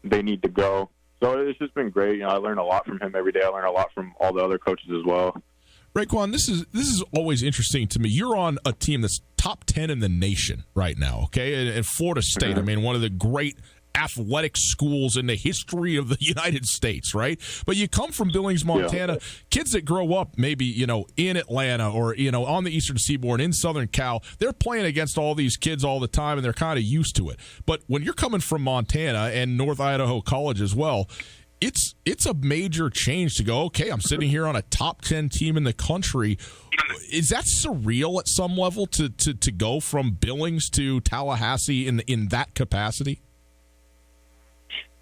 they need to go. So it's just been great. You know, I learn a lot from him every day. I learn a lot from all the other coaches as well. Raekwon, this is always interesting to me. You're on a team that's top 10 in the nation right now, okay? And Florida State, I mean, one of the great athletic schools in the history of the United States, right? But you come from Billings, Montana. Yeah. Kids that grow up maybe, you know, in Atlanta or, you know, on the Eastern Seaboard, in Southern Cal, they're playing against all these kids all the time, and they're kind of used to it. But when you're coming from Montana and North Idaho College as well, it's a major change to go, okay, I'm sitting here on a top 10 team in the country. Is that surreal at some level to go from Billings to Tallahassee in that capacity?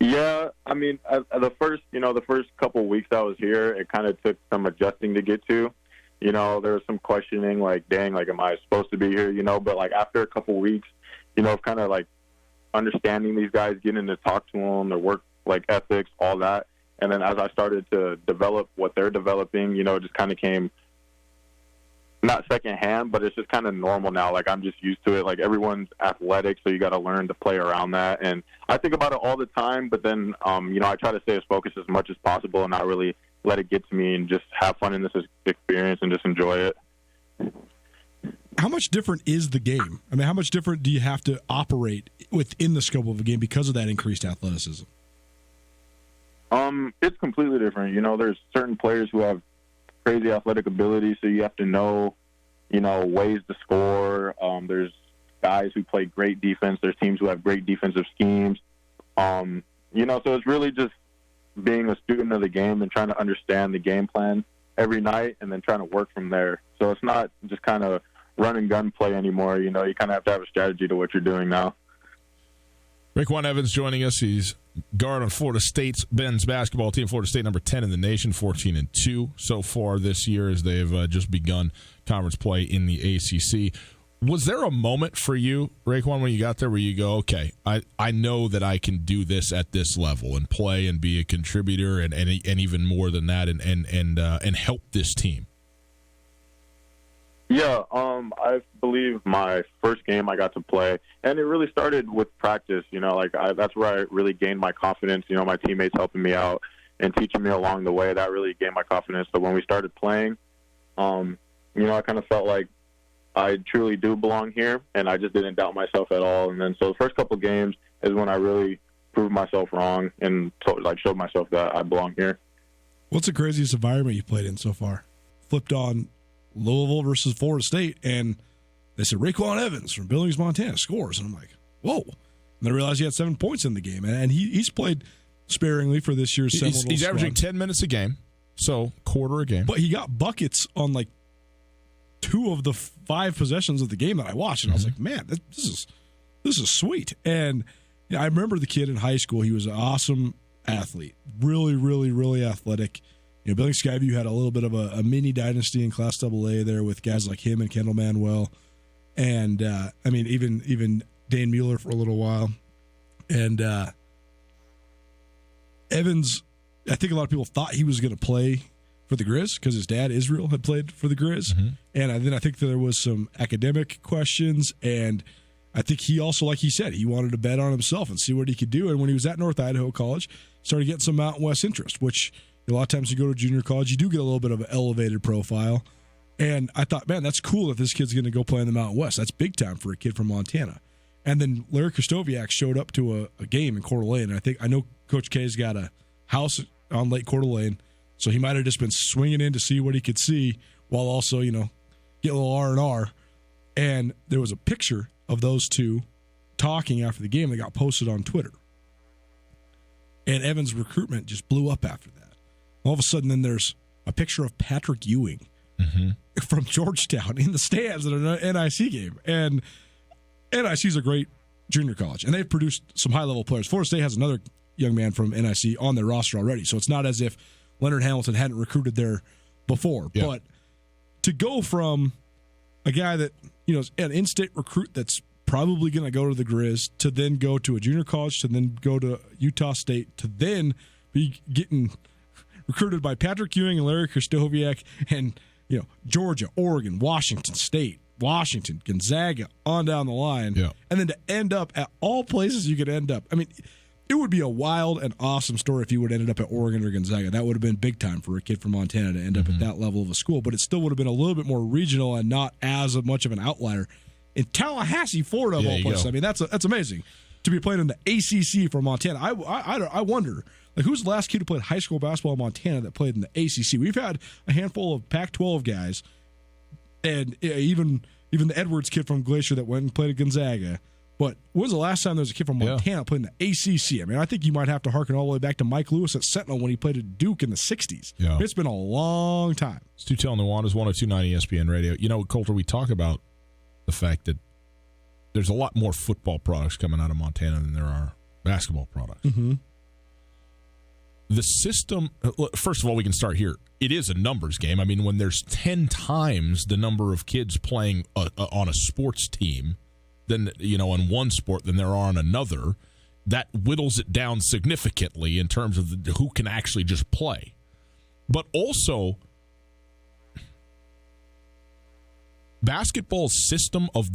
Yeah, I mean, the first couple of weeks I was here, it kind of took some adjusting to get to. You know, there was some questioning, like, dang, like, am I supposed to be here, you know? But, like, after a couple of weeks, you know, kind of, like, understanding these guys, getting to talk to them, their work, like, ethics, all that. And then as I started to develop what they're developing, you know, it just kind of came not secondhand, but it's just kind of normal now. Like, I'm just used to it. Like, everyone's athletic, so you got to learn to play around that. And I think about it all the time, but then, you know, I try to stay as focused as much as possible and not really let it get to me and just have fun in this experience and just enjoy it. How much different is the game? I mean, how much different do you have to operate within the scope of a game because of that increased athleticism? It's completely different. You know, there's certain players who have crazy athletic ability, so you have to know, you know, ways to score. There's guys who play great defense. There's teams who have great defensive schemes. You know, so it's really just being a student of the game and trying to understand the game plan every night and then trying to work from there. So it's not just kind of run and gun play anymore. You know, you kind of have to have a strategy to what you're doing now. Raekwon Evans joining us. He's guard on Florida State's men's basketball team. Florida State number 10 in the nation, 14-2 so far this year as they've just begun conference play in the ACC. Was there a moment for you, Raekwon, when you got there where you go, okay, I know that I can do this at this level and play and be a contributor and even more than that and help this team? Yeah, I believe my first game I got to play, and it really started with practice. That's where I really gained my confidence. My teammates helping me out and teaching me along the way, that really gained my confidence. So when we started playing, I kind of felt like I truly do belong here, and I just didn't doubt myself at all. And then so the first couple of games is when I really proved myself wrong and showed myself that I belong here. What's the craziest environment you played in so far? Flipped on Louisville versus Florida State, and they said Raekwon Evans from Billings, Montana scores. And I'm like, whoa. And I realized he had 7 points in the game, and he's played sparingly for this year's Seminole He's squad. averaging 10 minutes a game, so quarter a game. But he got buckets on 2 of the 5 possessions of the game that I watched, and I was like, man, this is sweet. And I remember the kid in high school. He was an awesome athlete, really, really, really athletic. Billings Skyview had a little bit of a mini dynasty in Class AA there with guys like him and Kendall Manuel, and even Dane Mueller for a little while. And Evans, I think a lot of people thought he was going to play for the Grizz because his dad, Israel, had played for the Grizz. Mm-hmm. And then I think there was some academic questions, and I think he also, like he said, he wanted to bet on himself and see what he could do. And when he was at North Idaho College, started getting some Mountain West interest, which a lot of times you go to junior college, you do get a little bit of an elevated profile. And I thought, man, that's cool that this kid's going to go play in the Mountain West. That's big time for a kid from Montana. And then Larry Krastoviak showed up to a game in Coeur d'Alene. And I know Coach K's got a house on Lake Coeur d'Alene, so he might have just been swinging in to see what he could see while also, get a little R&R. And there was a picture of those two talking after the game that got posted on Twitter. And Evans' recruitment just blew up after that. All of a sudden, then there's a picture of Patrick Ewing from Georgetown in the stands at an NIC game. And NIC's a great junior college, and they've produced some high-level players. Florida State has another young man from NIC on their roster already, so it's not as if Leonard Hamilton hadn't recruited there before. Yeah. But to go from a guy that, is an in-state recruit that's probably going to go to the Grizz, to then go to a junior college, to then go to Utah State, to then be getting recruited by Patrick Ewing and Larry Krastoviak and, Georgia, Oregon, Washington State, Washington, Gonzaga, on down the line. Yeah. And then to end up at all places you could end up. I mean, it would be a wild and awesome story if you would have ended up at Oregon or Gonzaga. That would have been big time for a kid from Montana to end up at that level of a school, but it still would have been a little bit more regional and not as much of an outlier. In Tallahassee, Florida, of all places. I mean, that's amazing to be playing in the ACC from Montana. I wonder, who's the last kid who played high school basketball in Montana that played in the ACC? We've had a handful of Pac-12 guys, and even the Edwards kid from Glacier that went and played at Gonzaga. But when was the last time there was a kid from Montana playing in the ACC? I mean, I think you might have to harken all the way back to Mike Lewis at Sentinel when he played at Duke in the 60s. Yeah. It's been a long time. It's Tutel Nuanez, 102.9 ESPN Radio. Colter, we talk about the fact that there's a lot more football products coming out of Montana than there are basketball products. Mm-hmm. The system, first of all, we can start here. It is a numbers game. I mean, when there's 10 times the number of kids playing on a sports team than, in one sport than there are on another, that whittles it down significantly in terms of who can actually just play. But also, basketball's system of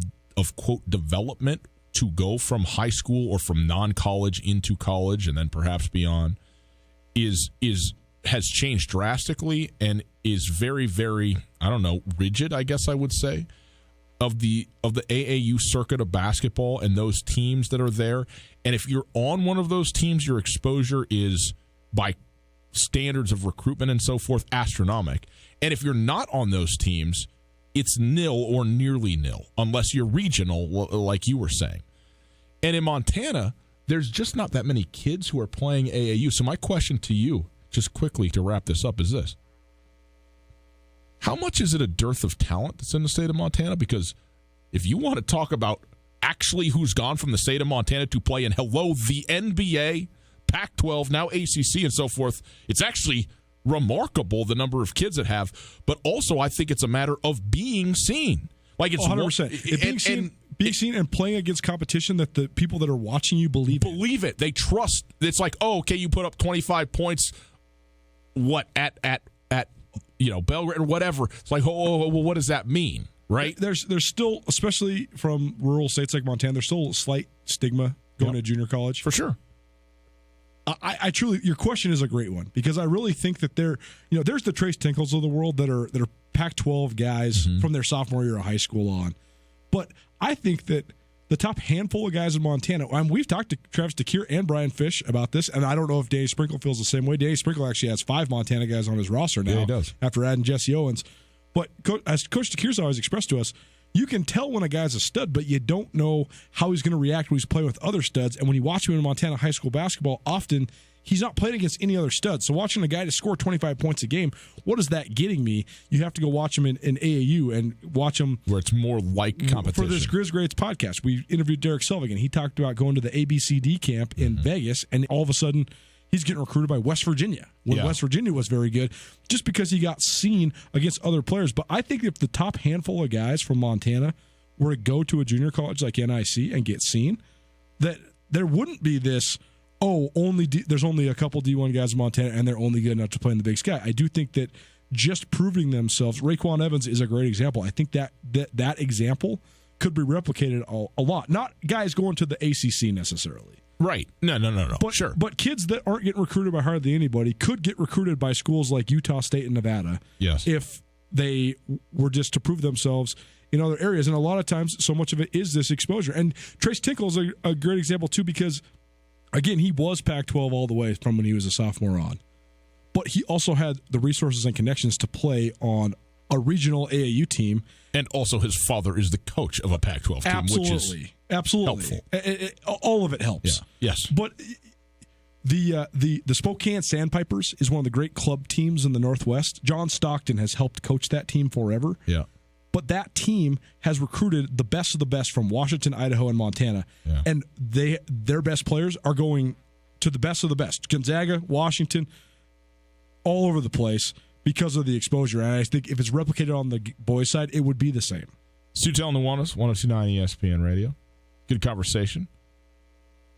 quote development to go from high school or from non-college into college and then perhaps beyond has changed drastically and is very, very, rigid, I guess I would say, of the AAU circuit of basketball and those teams that are there. And if you're on one of those teams, your exposure is, by standards of recruitment and so forth, astronomical. And if you're not on those teams, it's nil or nearly nil, unless you're regional, like you were saying. And in Montana, there's just not that many kids who are playing AAU. So my question to you, just quickly to wrap this up, is this. How much is it a dearth of talent that's in the state of Montana? Because if you want to talk about actually who's gone from the state of Montana to play in, the NBA, Pac-12, now ACC and so forth, it's actually remarkable the number of kids that have. But also I think it's a matter of being seen. Like it's 100%. Being seen and playing against competition that the people that are watching you believe it. They trust. It's like, oh, okay, you put up 25 points. What at Belgrade or whatever? It's like, well, what does that mean, right? There's still, especially from rural states like Montana, there's still a slight stigma going to junior college for sure. I truly, your question is a great one because I really think that there's the Trace Tinkles of the world that are Pac-12 guys from their sophomore year of high school on, but I think that the top handful of guys in Montana, we've talked to Travis DeCuire and Brian Fish about this, and I don't know if Danny Sprinkle feels the same way. Danny Sprinkle actually has 5 Montana guys on his roster now. Yeah, he does. After adding Jesse Owens. But as Coach DeCuire's always expressed to us, you can tell when a guy's a stud, but you don't know how he's going to react when he's playing with other studs. And when you watch him in Montana high school basketball, often he's not playing against any other studs. So watching a guy to score 25 points a game, what is that getting me? You have to go watch him in AAU and watch him where it's more like competition. For this Grizz Grades podcast, we interviewed Derek Selvig, he talked about going to the ABCD camp in Vegas, and all of a sudden he's getting recruited by West Virginia when West Virginia was very good just because he got seen against other players. But I think if the top handful of guys from Montana were to go to a junior college like NIC and get seen, that there wouldn't be this, there's only a couple D1 guys in Montana and they're only good enough to play in the Big Sky. I do think that just proving themselves, Raekwon Evans is a great example. I think that example could be replicated a lot. Not guys going to the ACC necessarily. Right. No. But, sure. But kids that aren't getting recruited by hardly anybody could get recruited by schools like Utah State and Nevada. Yes. If they were just to prove themselves in other areas. And a lot of times, so much of it is this exposure. And Trace Tinkle is a great example, too, because, again, he was Pac-12 all the way from when he was a sophomore on. But he also had the resources and connections to play on a regional AAU team. And also his father is the coach of a Pac-12 team, which is absolutely helpful. All of it helps. Yeah. Yes. But the Spokane Sandpipers is one of the great club teams in the Northwest. John Stockton has helped coach that team forever. Yeah. But that team has recruited the best of the best from Washington, Idaho, and Montana. Yeah. And their best players are going to the best of the best. Gonzaga, Washington, all over the place because of the exposure. And I think if it's replicated on the boys' side, it would be the same. Stu Nuanez, 102.9 ESPN Radio. Good conversation.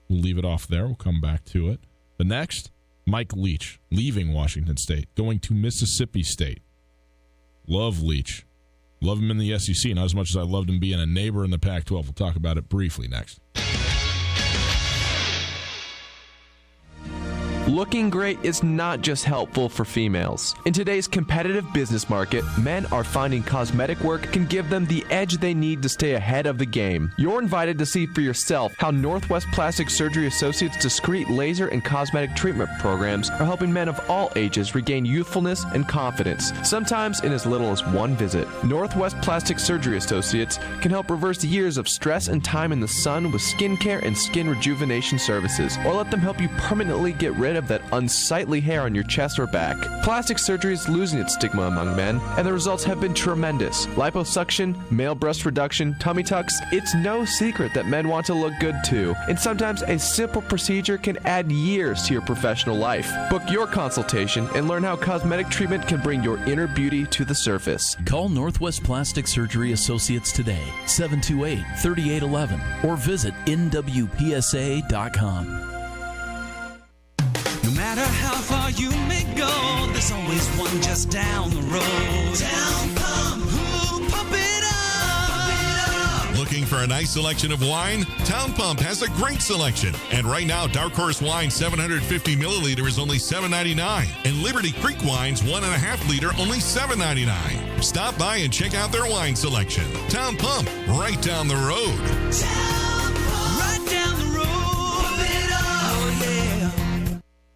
We'll leave it off there. We'll come back to it. The next, Mike Leach, leaving Washington State, going to Mississippi State. Love Leach. Love him in the SEC, not as much as I loved him being a neighbor in the Pac-12. We'll talk about it briefly next. Looking great is not just helpful for females. In today's competitive business market, men are finding cosmetic work can give them the edge they need to stay ahead of the game. You're invited to see for yourself how Northwest Plastic Surgery Associates' discreet laser and cosmetic treatment programs are helping men of all ages regain youthfulness and confidence, sometimes in as little as one visit. Northwest Plastic Surgery Associates can help reverse years of stress and time in the sun with skincare and skin rejuvenation services, or let them help you permanently get rid of that unsightly hair on your chest or back. Plastic surgery is losing its stigma among men, and the results have been tremendous. Liposuction, male breast reduction, tummy tucks, it's no secret that men want to look good too, and sometimes a simple procedure can add years to your professional life. Book your consultation and learn how cosmetic treatment can bring your inner beauty to the surface. Call Northwest Plastic Surgery Associates today, 728-3811, or visit nwpsa.com. No matter how far you may go, there's always one just down the road. Town Pump, ooh, pump it up, pump it up. Looking for a nice selection of wine? Town Pump has a great selection. And right now, Dark Horse Wine 750 milliliter is only $7.99. And Liberty Creek Wine's 1.5 liter only $7.99. Stop by and check out their wine selection. Town Pump, right down the road. Town Pump, right down the road. Pump it up, oh yeah.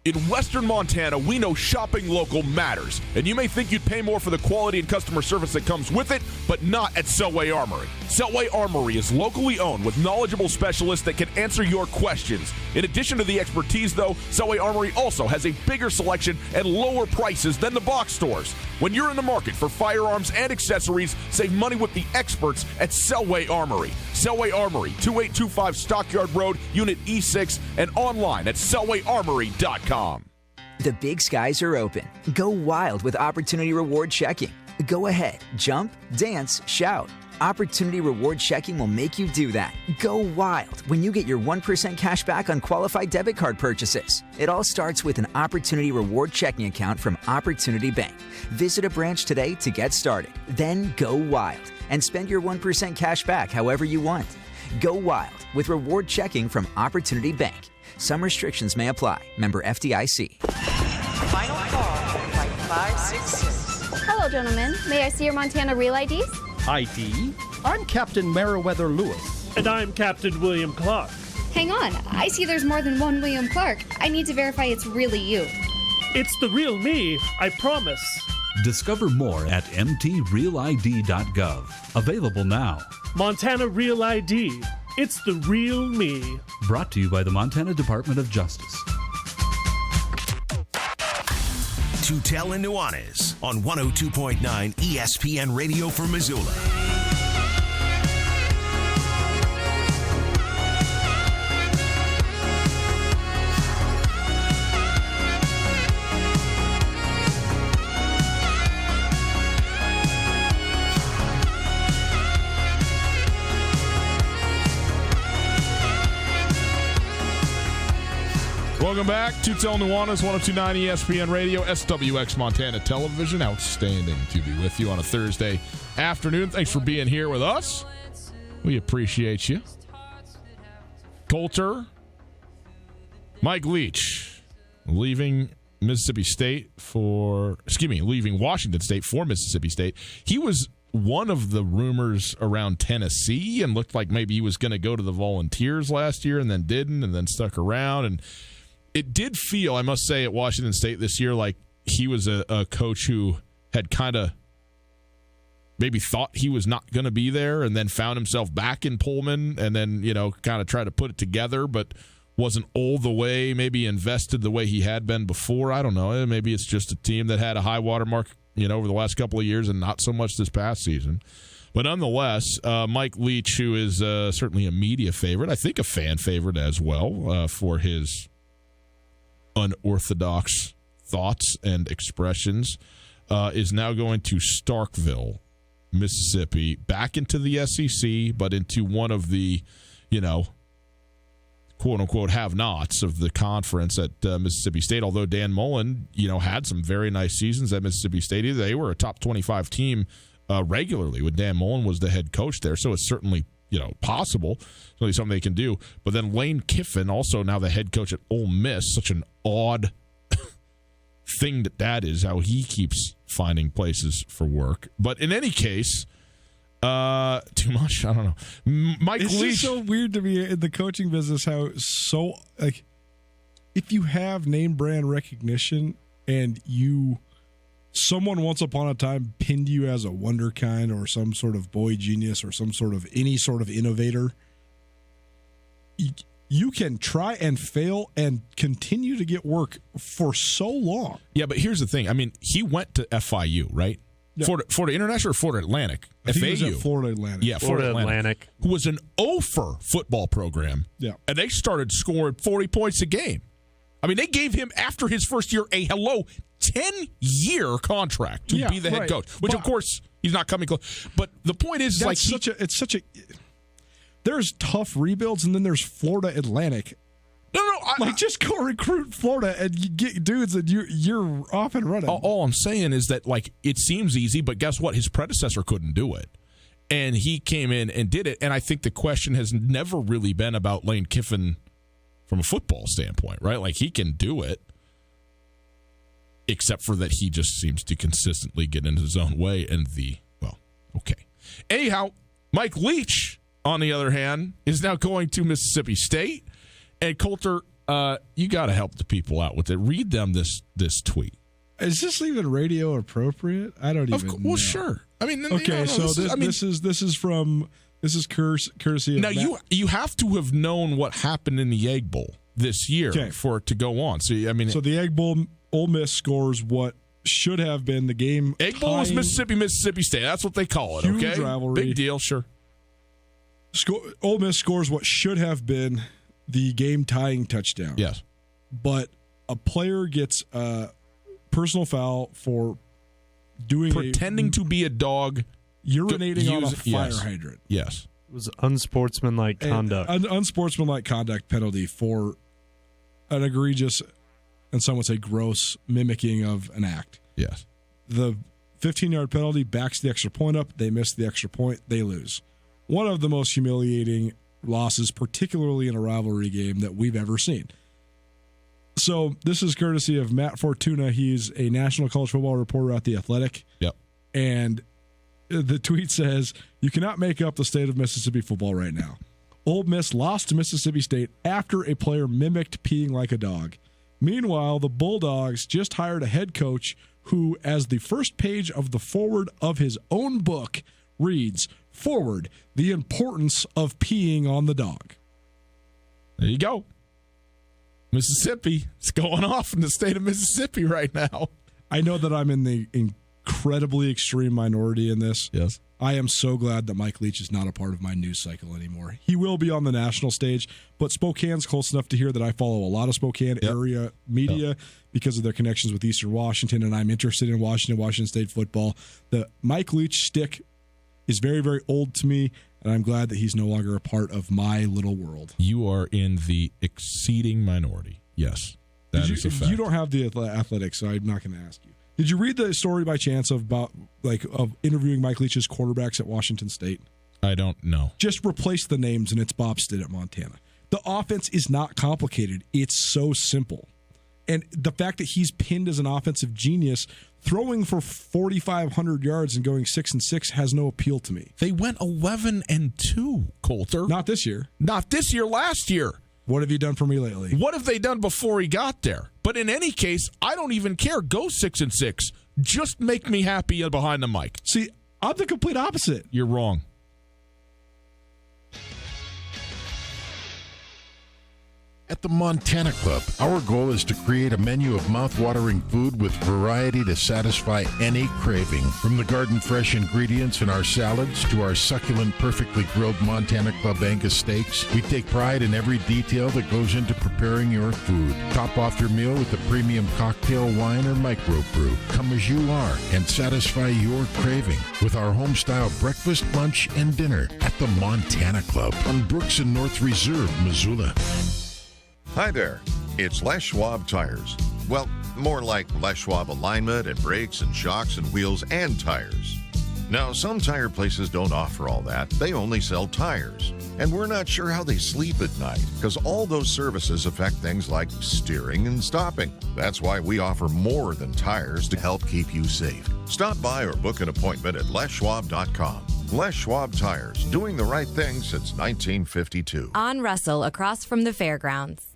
In Western Montana, we know shopping local matters, and you may think you'd pay more for the quality and customer service that comes with it, but not at Selway Armory. Selway Armory is locally owned with knowledgeable specialists that can answer your questions. In addition to the expertise, though, Selway Armory also has a bigger selection and lower prices than the box stores. When you're in the market for firearms and accessories, save money with the experts at Selway Armory. Selway Armory, 2825 Stockyard Road, Unit E6, and online at selwayarmory.com. The big skies are open. Go wild with Opportunity Reward Checking. Go ahead, jump, dance, shout. Opportunity Reward Checking will make you do that. Go wild when you get your 1% cash back on qualified debit card purchases. It all starts with an Opportunity Reward Checking account from Opportunity Bank. Visit a branch today to get started. Then go wild and spend your 1% cash back however you want. Go wild with Reward Checking from Opportunity Bank. Some restrictions may apply. Member FDIC. Final call, flight 566. Hello, gentlemen. May I see your Montana Real IDs? ID? I'm Captain Meriwether Lewis. And I'm Captain William Clark. Hang on. I see there's more than one William Clark. I need to verify it's really you. It's the real me, I promise. Discover more at mtrealid.gov. Available now. Montana Real ID. It's the real me. Brought to you by the Montana Department of Justice. Tutel and Nuanez on 102.9 ESPN Radio for Missoula. Welcome back to Tutel Nuanez, 102.9 ESPN Radio, SWX Montana Television. Outstanding to be with you on a Thursday afternoon. Thanks for being here with us. We appreciate you. Coulter, Mike Leach, leaving Washington State for Mississippi State. He was one of the rumors around Tennessee and looked like maybe he was going to go to the Volunteers last year and then didn't and then stuck around. And it did feel, I must say, at Washington State this year like he was a coach who had kind of maybe thought he was not going to be there and then found himself back in Pullman and then, kind of tried to put it together, but wasn't all the way maybe invested the way he had been before. I don't know. Maybe it's just a team that had a high watermark, over the last couple of years and not so much this past season. But nonetheless, Mike Leach, who is certainly a media favorite, I think a fan favorite as well for his unorthodox thoughts and expressions, is now going to Starkville, Mississippi, back into the SEC, but into one of the, quote-unquote have-nots of the conference at Mississippi State, although Dan Mullen, had some very nice seasons at Mississippi State. They were a top 25 team regularly when Dan Mullen was the head coach there, so it's certainly possible. It's really something they can do. But then Lane Kiffin, also now the head coach at Ole Miss, such an odd thing that is, how he keeps finding places for work. But in any case, too much? I don't know. Mike Leach. Leach. It's so weird to me in the coaching business how if you have name brand recognition and someone once upon a time pinned you as a wonderkind or some sort of boy genius or some sort of any sort of innovator, you can try and fail and continue to get work for so long. Yeah, but here's the thing. I mean, he went to FIU, right? Yeah. Florida International or Florida Atlantic? I think FAU. He was at Florida Atlantic. Yeah, Florida Atlantic. Who was an OFER football program. Yeah. And they started scoring 40 points a game. I mean, they gave him, after his first year, a 10-year contract to be the head coach, which, of course, he's not coming close. But the point is, there's tough rebuilds, and then there's Florida Atlantic. Just go recruit Florida and you get dudes, and you're off and running. All I'm saying is that, it seems easy, but guess what? His predecessor couldn't do it. And he came in and did it. And I think the question has never really been about Lane Kiffin from a football standpoint, right? He can do it, except for that he just seems to consistently get into his own way. And okay. Anyhow, Mike Leach, on the other hand, is now going to Mississippi State. And Coulter, you got to help the people out with it. Read them this tweet. Is this even radio appropriate? I don't even know. Well, sure. I mean, okay. So this is courtesy. Now you have to have known what happened in the Egg Bowl this year for it to go on. So the Egg Bowl, Ole Miss scores what should have been the game. Egg Bowl was Mississippi State. That's what they call it. Huge okay, rivalry. Big deal. Sure. Ole Miss scores what should have been the game-tying touchdown. Yes. But a player gets a personal foul for pretending to be a dog urinating on a fire yes. hydrant. Yes. It was unsportsmanlike conduct. An unsportsmanlike conduct penalty for an egregious, and some would say gross, mimicking of an act. Yes. The 15-yard penalty backs the extra point up. They miss the extra point. They lose. One of the most humiliating losses, particularly in a rivalry game, that we've ever seen. So this is courtesy of Matt Fortuna. He's a national college football reporter at The Athletic. Yep. And the tweet says, "You cannot make up the state of Mississippi football right now. Ole Miss lost to Mississippi State after a player mimicked peeing like a dog. Meanwhile, the Bulldogs just hired a head coach who, as the first page of the foreword of his own book reads, forward, the importance of peeing on the dog." There you go. Mississippi. It's going off in the state of Mississippi right now. I know that I'm in the incredibly extreme minority in this. Yes. I am so glad that Mike Leach is not a part of my news cycle anymore. He will be on the national stage, but Spokane's close enough to here that I follow a lot of Spokane area media because of their connections with Eastern Washington, and I'm interested in Washington State football. The Mike Leach stick is very, very old to me, and I'm glad that he's no longer a part of my little world. You are in the exceeding minority. Yes, that is a fact. You don't have the athletics, so I'm not going to ask you. Did you read the story by chance of interviewing Mike Leach's quarterbacks at Washington State? I don't know. Just replace the names, and it's Bob Stitt at Montana. The offense is not complicated. It's so simple. And the fact that he's pinned as an offensive genius, throwing for 4,500 yards and going 6-6 has no appeal to me. They went 11-2, Coulter. Not this year. Not this year, last year. What have you done for me lately? What have they done before he got there? But in any case, I don't even care. Go 6-6. Just make me happy behind the mic. See, I'm the complete opposite. You're wrong. At the Montana Club, our goal is to create a menu of mouth-watering food with variety to satisfy any craving. From the garden-fresh ingredients in our salads to our succulent, perfectly grilled Montana Club Angus steaks, we take pride in every detail that goes into preparing your food. Top off your meal with a premium cocktail, wine, or microbrew. Come as you are and satisfy your craving with our home-style breakfast, lunch, and dinner at the Montana Club on Brooks and North Reserve, Missoula. Hi there, it's Les Schwab Tires. Well, more like Les Schwab alignment and brakes and shocks and wheels and tires. Now, some tire places don't offer all that. They only sell tires. And we're not sure how they sleep at night because all those services affect things like steering and stopping. That's why we offer more than tires to help keep you safe. Stop by or book an appointment at leschwab.com. Les Schwab Tires, doing the right thing since 1952. On Russell, across from the fairgrounds.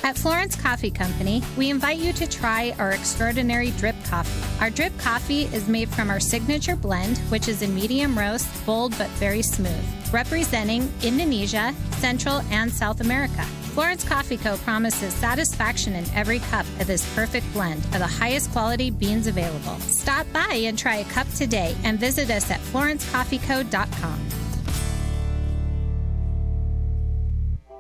At Florence Coffee Company, we invite you to try our extraordinary drip coffee. Our drip coffee is made from our signature blend, which is a medium roast, bold but very smooth, representing Indonesia, Central and South America. Florence Coffee Co. promises satisfaction in every cup of this perfect blend of the highest quality beans available. Stop by and try a cup today and visit us at florencecoffeeco.com.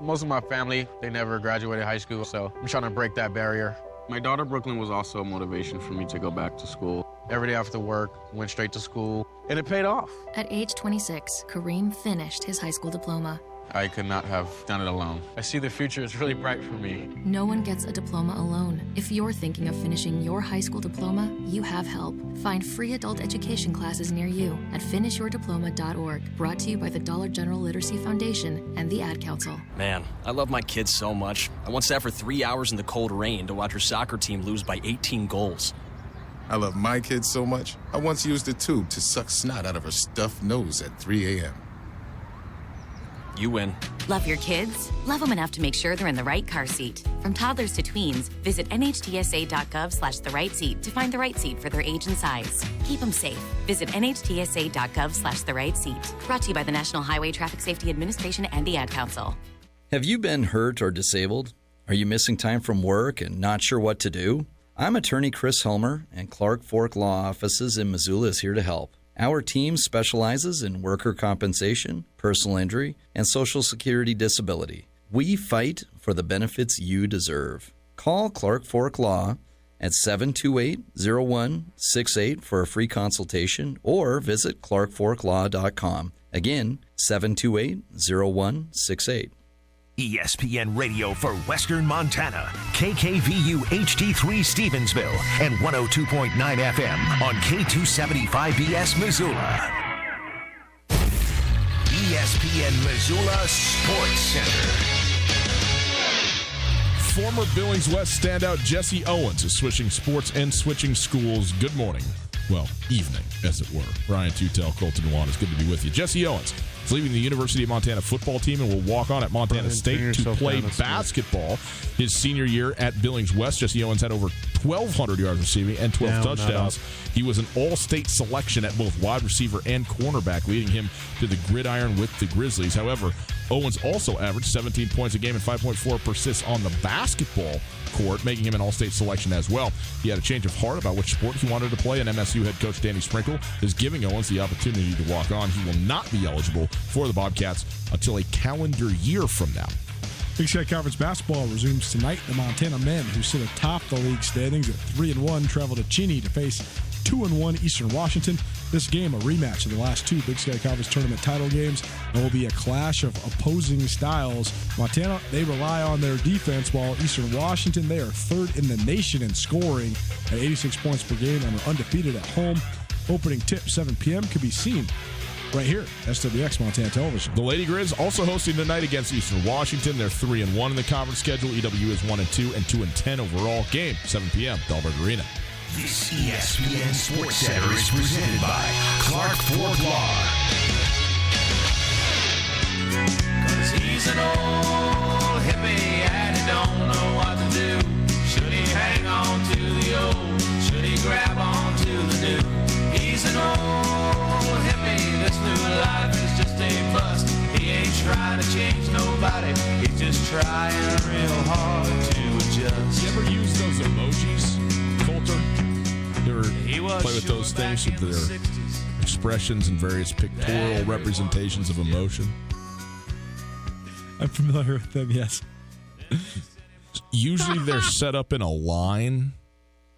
Most of my family, they never graduated high school, so I'm trying to break that barrier. My daughter, Brooklyn, was also a motivation for me to go back to school. Every day after work, went straight to school, and it paid off. At age 26, Kareem finished his high school diploma. I could not have done it alone. I see the future is really bright for me. No one gets a diploma alone. If you're thinking of finishing your high school diploma, you have help. Find free adult education classes near you at finishyourdiploma.org. Brought to you by the Dollar General Literacy Foundation and the Ad Council. Man, I love my kids so much. I once sat for 3 hours in the cold rain to watch her soccer team lose by 18 goals. I love my kids so much, I once used a tube to suck snot out of her stuffed nose at 3 a.m. You win. Love your kids? Love them enough to make sure they're in the right car seat. From toddlers to tweens, visit nhtsa.gov/the right seat to find the right seat for their age and size. Keep them safe. Visit nhtsa.gov/the right seat. Brought to you by the National Highway Traffic Safety Administration and the Ad Council. Have you been hurt or disabled? Are you missing time from work and not sure what to do? I'm attorney Chris Helmer, and Clark Fork Law Offices in Missoula is here to help. Our team specializes in worker compensation, personal injury, and Social Security disability. We fight for the benefits you deserve. Call Clark Fork Law at 728-0168 for a free consultation or visit clarkforklaw.com. Again, 728-0168. ESPN Radio for Western Montana, KKVU HD3 Stevensville, and 102.9 FM on K275BS Missoula. ESPN Missoula Sports Center. Former Billings West standout Jesse Owens is switching sports and switching schools. Good morning. Well, evening, as it were. Brian Tutel, Colton Nuanez, good to be with you. Jesse Owens is leaving the University of Montana football team and will walk on at Montana State to play basketball his senior year at Billings West. Jesse Owens had over 1,200 yards receiving and 12 touchdowns. He was an all-state selection at both wide receiver and cornerback, leading him to the gridiron with the Grizzlies. However, Owens also averaged 17 points a game and 5.4 assists on the basketball court, making him an all-state selection as well. He had a change of heart about which sport he wanted to play, and MSU head coach Danny Sprinkle is giving Owens the opportunity to walk on. He will not be eligible for the Bobcats until a calendar year from now. Big Sky Conference basketball resumes tonight. The Montana men, who sit atop the league standings at 3-1, travel to Cheney to face 2-1 Eastern Washington. This game, a rematch of the last two Big Sky Conference tournament title games, and will be a clash of opposing styles. Montana, they rely on their defense, while Eastern Washington, they are third in the nation in scoring at 86 points per game and are undefeated at home. Opening tip, 7 p.m., could be seen right here, SWX Montana Television. The Lady Grizz also hosting tonight against Eastern Washington. They're 3-1 in the conference schedule. EW is 1-2 and 2-10 overall. Game 7 p.m. Dahlberg Arena. This ESPN Sports Center is presented by Clark Fork Law. 'Cause he's an old hippie and he don't know what to do. Should he hang on to the old? Should he grab on to the new? He's an old hippie. This new life is just a bust. He ain't trying to change nobody. He's just trying real hard to adjust. You ever use those emojis, Coulter? You ever play with those things with their expressions and various pictorial representations of emotion? I'm familiar with them, yes. Usually they're set up in a line,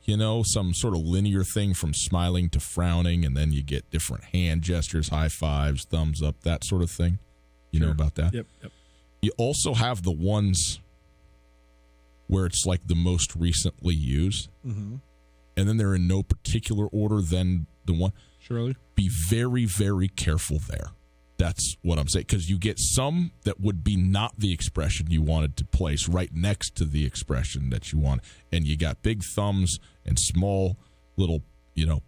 you know, some sort of linear thing from smiling to frowning, and then you get different hand gestures, high fives, thumbs up, that sort of thing. You know about that? Yep. You also have the ones where it's like the most recently used. Mm-hmm. And then they're in no particular order than the one. Surely. Be very, very careful there. That's what I'm saying. Because you get some that would be not the expression you wanted to place right next to the expression that you want. And you got big thumbs and small little,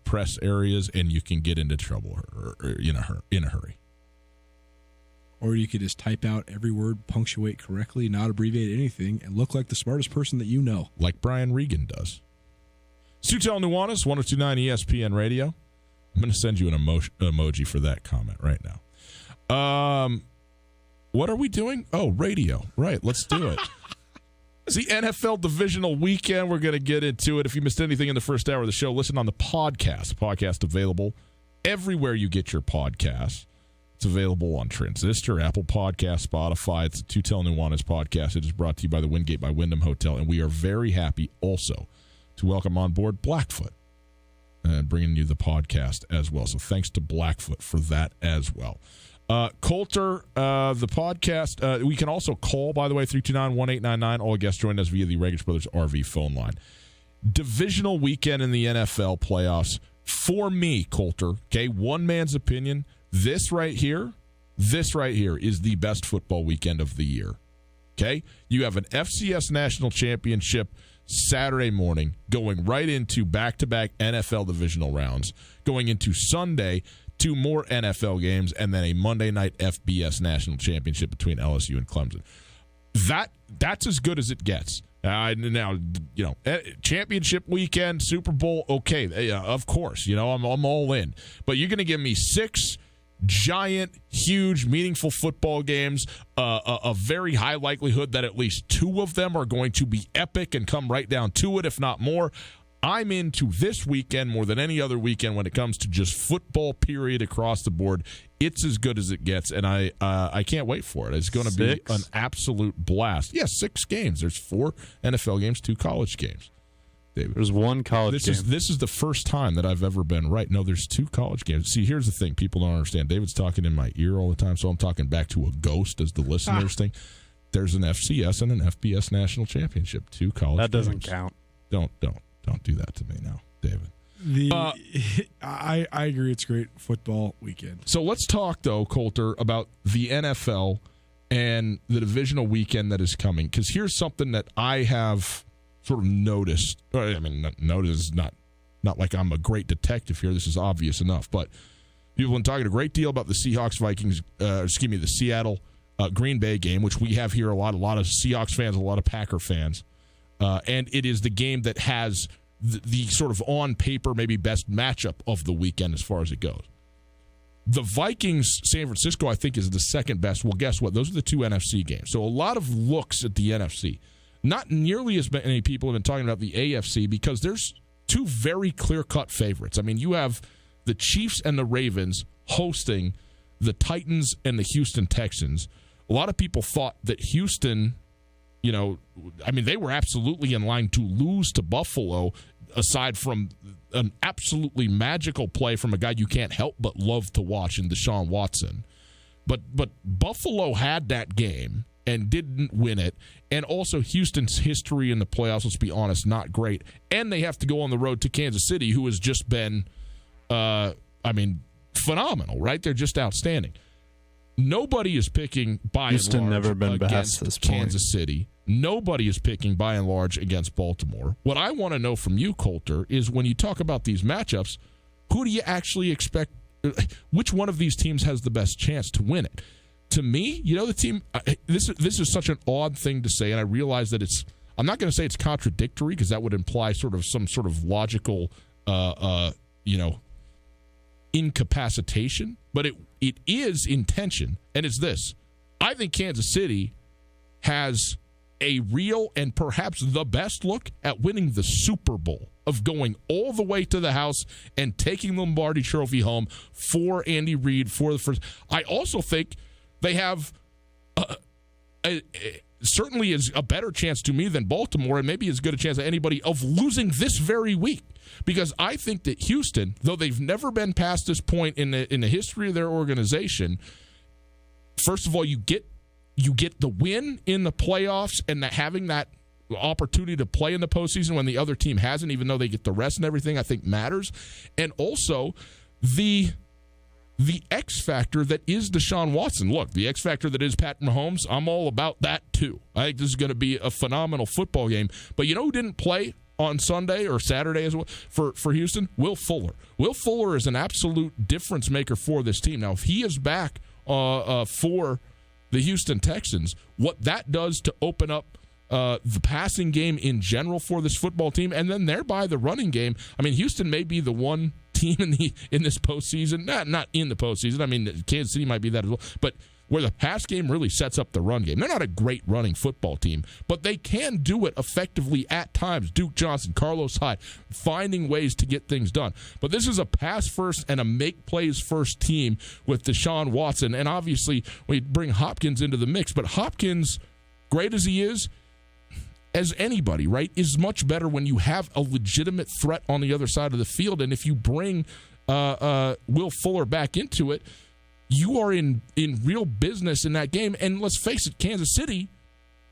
press areas, and you can get into trouble or in a hurry. Or you could just type out every word, punctuate correctly, not abbreviate anything, and look like the smartest person that you know. Like Brian Regan does. Sutel Nuanez, 102.9 ESPN Radio. I'm going to send you an emoji for that comment right now. What are we doing? Oh, radio. Right, let's do it. It's the NFL divisional weekend. We're going to get into it. If you missed anything in the first hour of the show, listen on the podcast. Podcast available everywhere you get your podcasts. It's available on Transistor, Apple Podcast, Spotify. It's a Tutel Nuanez podcast. It is brought to you by the Wingate by Wyndham Hotel, and we are very happy also to welcome on board Blackfoot and bringing you the podcast as well. So thanks to Blackfoot for that as well. Coulter, the podcast, we can also call, by the way, 329-1899. All guests join us via the Regas Brothers RV phone line. Divisional weekend in the NFL playoffs. For me, Coulter, okay, one man's opinion, this right here is the best football weekend of the year. Okay? You have an FCS National Championship Saturday morning, going right into back-to-back NFL divisional rounds, going into Sunday, 2 more NFL games, and then a Monday night FBS National Championship between LSU and Clemson. That's as good as it gets. Now, championship weekend, Super Bowl, okay, of course, I'm all in. But you're going to give me 6 giant, huge, meaningful football games, a very high likelihood that at least 2 of them are going to be epic and come right down to it, if not more. I'm into this weekend more than any other weekend when it comes to just football, period, across the board. It's as good as it gets, and I can't wait for it. It's going to be an absolute blast. Yes, 6 games. There's 4 NFL games, 2 college games. David. There's one college game. This is the first time that I've ever been right. No, there's 2 college games. See, here's the thing. People don't understand. David's talking in my ear all the time, so I'm talking back to a ghost as the listeners think. There's an FCS and an FBS national championship. 2 college That doesn't games. count. Don't do that to me now, David. I agree. It's a great football weekend. So let's talk, though, Coulter, about the NFL and the divisional weekend that is coming. Because here's something that I have sort of noticed. I mean, notice is not like I'm a great detective here. This is obvious enough. But people have been talking a great deal about the Seahawks-Vikings, the Seattle Green Bay game, which we have here a lot of Seahawks fans, a lot of Packer fans. And it is the game that has the sort of on paper maybe best matchup of the weekend as far as it goes. The Vikings, San Francisco, I think, is the second best. Well, guess what? Those are the 2 NFC games. So a lot of looks at the NFC. Not nearly as many people have been talking about the AFC because there's 2 very clear-cut favorites. I mean, you have the Chiefs and the Ravens hosting the Titans and the Houston Texans. A lot of people thought that Houston, they were absolutely in line to lose to Buffalo, aside from an absolutely magical play from a guy you can't help but love to watch in Deshaun Watson. But Buffalo had that game and didn't win it. And also Houston's history in the playoffs, let's be honest, not great. And they have to go on the road to Kansas City, who has just been, phenomenal, right? They're just outstanding. Nobody is picking by Houston and large never been against best this point. Kansas City. Nobody is picking by and large against Baltimore. What I want to know from you, Coulter, is when you talk about these matchups, who do you actually expect? Which one of these teams has the best chance to win it? To me, the team. This is such an odd thing to say, and I realize that it's. I'm not going to say it's contradictory because that would imply some sort of logical, incapacitation. But it is in tension, and it's this. I think Kansas City has a real and perhaps the best look at winning the Super Bowl, of going all the way to the house and taking the Lombardi Trophy home for Andy Reid for the first. I also think they have certainly is a better chance to me than Baltimore, and maybe as good a chance as anybody of losing this very week. Because I think that Houston, though they've never been past this point in the history of their organization, first of all, you get the win in the playoffs and having that opportunity to play in the postseason when the other team hasn't, even though they get the rest and everything, I think matters. And also the X factor that is Deshaun Watson. Look, the X factor that is Pat Mahomes, I'm all about that too. I think this is going to be a phenomenal football game. But you know who didn't play on Sunday or Saturday as well for Houston? Will Fuller. Will Fuller is an absolute difference maker for this team. Now, if he is back for the Houston Texans, what that does to open up the passing game in general for this football team, and then thereby the running game. I mean, Houston may be the one team in this postseason, not in the postseason. I mean, Kansas City might be that as well, but where the pass game really sets up the run game. They're not a great running football team, but they can do it effectively at times. Duke Johnson, Carlos Hyde, finding ways to get things done. But this is a pass-first and a make-plays-first team with Deshaun Watson, and obviously we bring Hopkins into the mix, but Hopkins, great as he is, as anybody, right, is much better when you have a legitimate threat on the other side of the field. And if you bring Will Fuller back into it, you are in real business in that game. And let's face it, Kansas City,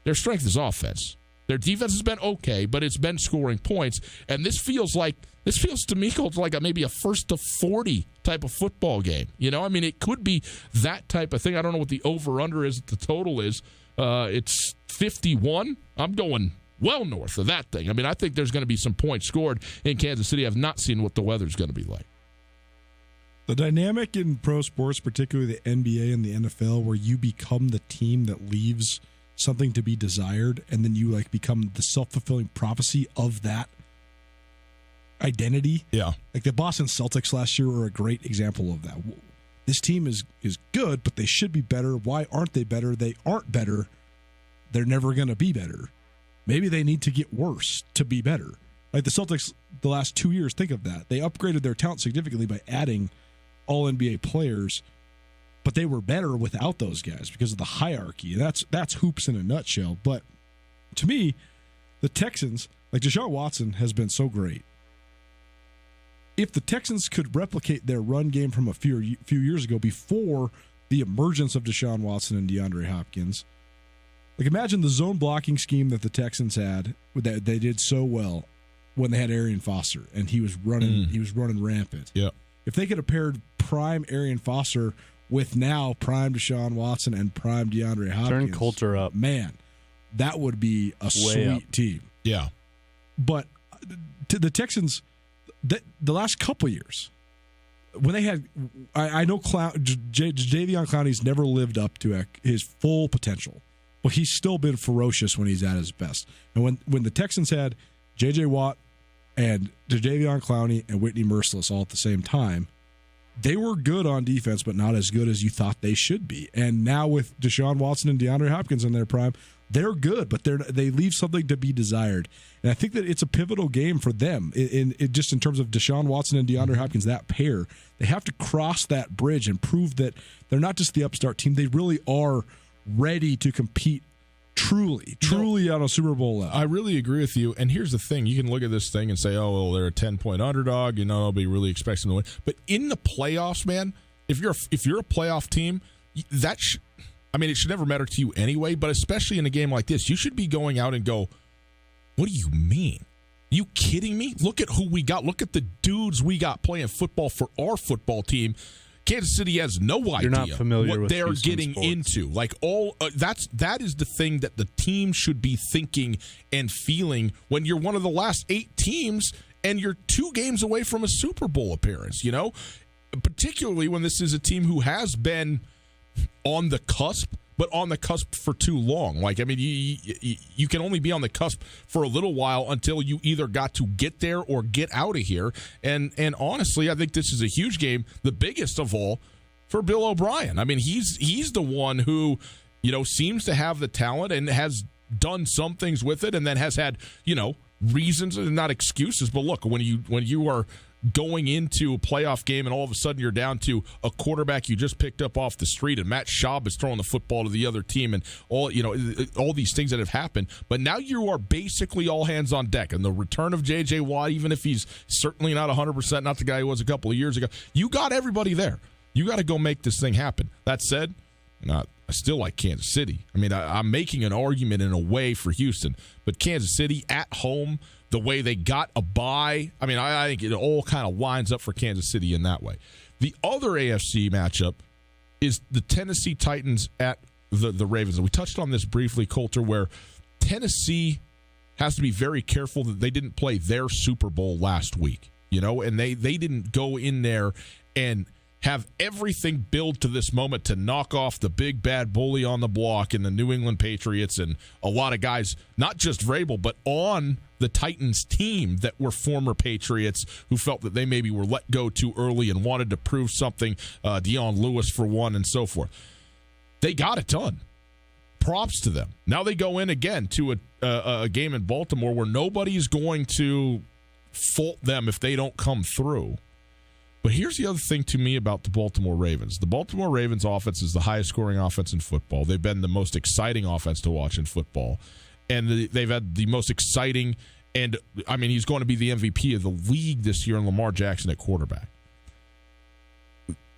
their strength is offense. Their defense has been okay, but it's been scoring points. And this feels to me like maybe a 1st to 40 type of football game. You know, I mean, it could be that type of thing. I don't know what the over-under is, the total is. It's 51. I'm going well north of that thing. I mean, I think there's going to be some points scored in Kansas City. I've not seen what the weather's going to be like. The dynamic in pro sports, particularly the NBA and the NFL, where you become the team that leaves something to be desired, and then you become the self-fulfilling prophecy of that identity. Yeah. Like the Boston Celtics last year were a great example of that. This team is good, but they should be better. Why aren't they better? They aren't better. They're never going to be better. Maybe they need to get worse to be better. Like the Celtics the last 2 years, think of that. They upgraded their talent significantly by adding all-NBA players, but they were better without those guys because of the hierarchy. That's hoops in a nutshell. But to me, the Texans, like Deshaun Watson has been so great. If the Texans could replicate their run game from a few years ago before the emergence of Deshaun Watson and DeAndre Hopkins, like imagine the zone blocking scheme that the Texans had that they did so well when they had Arian Foster and he was running rampant. Yeah. If they could have paired prime Arian Foster with now prime Deshaun Watson and prime DeAndre Hopkins, turn Coulter up, man, that would be a sweet team. Yeah. But to the Texans, the last couple years, when they had, I know Jadeveon Clowney's never lived up to his full potential, but he's still been ferocious when he's at his best. And when the Texans had J.J. Watt and Jadeveon Clowney and Whitney Merciless all at the same time, they were good on defense, but not as good as you thought they should be. And now with Deshaun Watson and DeAndre Hopkins in their prime, they're good, but they leave something to be desired. And I think that it's a pivotal game for them in just in terms of Deshaun Watson and DeAndre Hopkins, that pair. They have to cross that bridge and prove that they're not just the upstart team. They really are ready to compete truly on a Super Bowl level. I really agree with you. And here's the thing. You can look at this thing and say, oh, well, they're a 10-point underdog. I'll be really expecting to win. But in the playoffs, man, if you're a playoff team, it should never matter to you anyway, but especially in a game like this, you should be going out and go, what do you mean? You kidding me? Look at who we got. Look at the dudes we got playing football for our football team. Kansas City has no idea You're not familiar what with they're Houston getting sports. into. Like that is the thing that the team should be thinking and feeling when you're one of the last 8 teams and you're 2 games away from a Super Bowl appearance, particularly when this is a team who has been on the cusp, but on the cusp for too long. You can only be on the cusp for a little while until you either got to get there or get out of here. And honestly, I think this is a huge game, the biggest of all for Bill O'Brien. I mean, he's the one who, seems to have the talent and has done some things with it, and then has had, reasons and not excuses. But look, when you are going into a playoff game and all of a sudden you're down to a quarterback you just picked up off the street and Matt Schaub is throwing the football to the other team and all these things that have happened, but now you are basically all hands on deck. And the return of J.J. Watt, even if he's certainly not 100%, not the guy he was a couple of years ago, you got everybody there. You got to go make this thing happen. That said, I still like Kansas City. I mean, I'm making an argument in a way for Houston, but Kansas City at home, the way they got a bye, I think it all kind of lines up for Kansas City in that way. The other AFC matchup is the Tennessee Titans at the Ravens. And we touched on this briefly, Coulter, where Tennessee has to be very careful that they didn't play their Super Bowl last week, and they didn't go in there and have everything build to this moment to knock off the big bad bully on the block in the New England Patriots and a lot of guys, not just Vrabel, but on the Titans team that were former Patriots who felt that they maybe were let go too early and wanted to prove something, Dion Lewis for one and so forth. They got it done. Props to them. Now they go in again to a game in Baltimore where nobody's going to fault them if they don't come through. But here's the other thing to me about the Baltimore Ravens. The Baltimore Ravens offense is the highest scoring offense in football. They've been the most exciting offense to watch in football. And they've had the most exciting, and he's going to be the MVP of the league this year in Lamar Jackson at quarterback.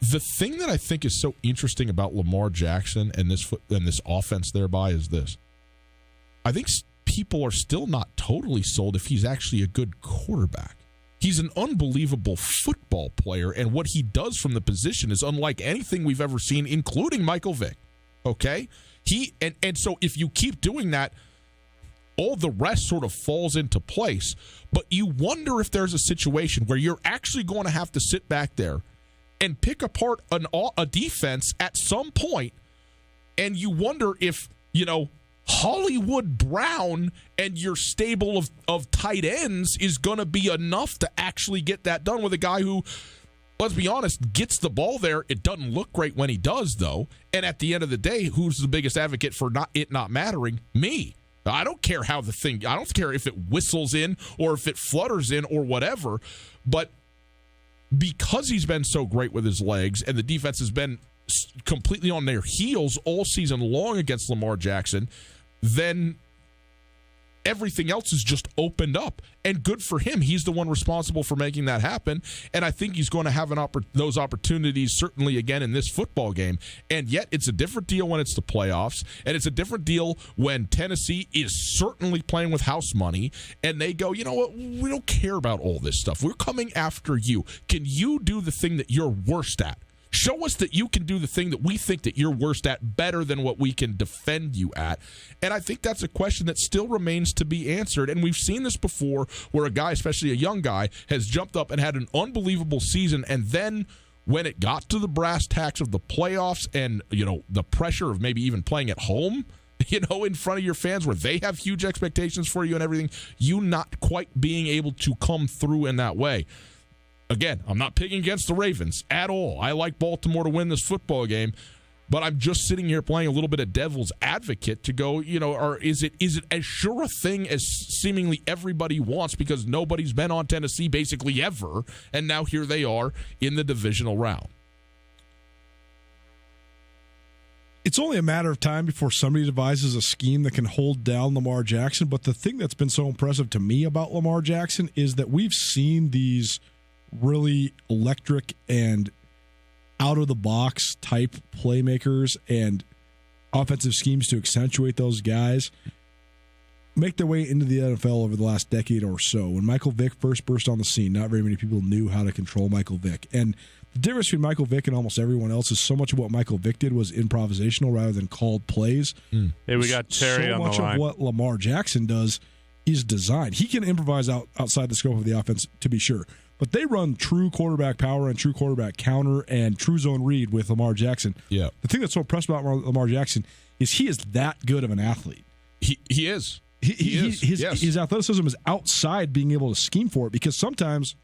The thing that I think is so interesting about Lamar Jackson and this offense thereby is this. I think people are still not totally sold if he's actually a good quarterback. He's an unbelievable football player, and what he does from the position is unlike anything we've ever seen, including Michael Vick. Okay? So if you keep doing that, all the rest sort of falls into place. But you wonder if there's a situation where you're actually going to have to sit back there and pick apart a defense at some point, and you wonder if, Hollywood Brown and your stable of tight ends is going to be enough to actually get that done with a guy who, let's be honest, gets the ball there. It doesn't look great when he does, though. And at the end of the day, who's the biggest advocate for it not mattering? Me. I don't care I don't care if it whistles in or if it flutters in or whatever. But because he's been so great with his legs and the defense has been completely on their heels all season long against Lamar Jackson, then everything else is just opened up. And good for him. He's the one responsible for making that happen. And I think he's going to have those opportunities certainly again in this football game. And yet it's a different deal when it's the playoffs. And it's a different deal when Tennessee is certainly playing with house money. And they go, you know what? We don't care about all this stuff. We're coming after you. Can you do the thing that you're worst at? Show us that you can do the thing that we think that you're worst at better than what we can defend you at. And I think that's a question that still remains to be answered. And we've seen this before where a guy, especially a young guy, has jumped up and had an unbelievable season. And then when it got to the brass tacks of the playoffs and, you know, the pressure of maybe even playing at home, you know, in front of your fans where they have huge expectations for you and everything, you not quite being able to come through in that way. Again, I'm not picking against the Ravens at all. I like Baltimore to win this football game, but I'm just sitting here playing a little bit of devil's advocate to go, you know, or is it as sure a thing as seemingly everybody wants because nobody's been on Tennessee basically ever, and now here they are in the divisional round? It's only a matter of time before somebody devises a scheme that can hold down Lamar Jackson, but the thing that's been so impressive to me about Lamar Jackson is that we've seen these really electric and out-of-the-box type playmakers and offensive schemes to accentuate those guys make their way into the NFL over the last decade or so. When Michael Vick first burst on the scene, not very many people knew how to control Michael Vick. And the difference between Michael Vick and almost everyone else is so much of what Michael Vick did was improvisational rather than called plays. Hey, we got Terry on the line. So much of what Lamar Jackson does is designed. He can improvise outside the scope of the offense, to be sure. But they run true quarterback power and true quarterback counter and true zone read with Lamar Jackson. Yeah. The thing that's so impressive about Lamar Jackson is he is that good of an athlete. He is. His athleticism is outside being able to scheme for it, because sometimes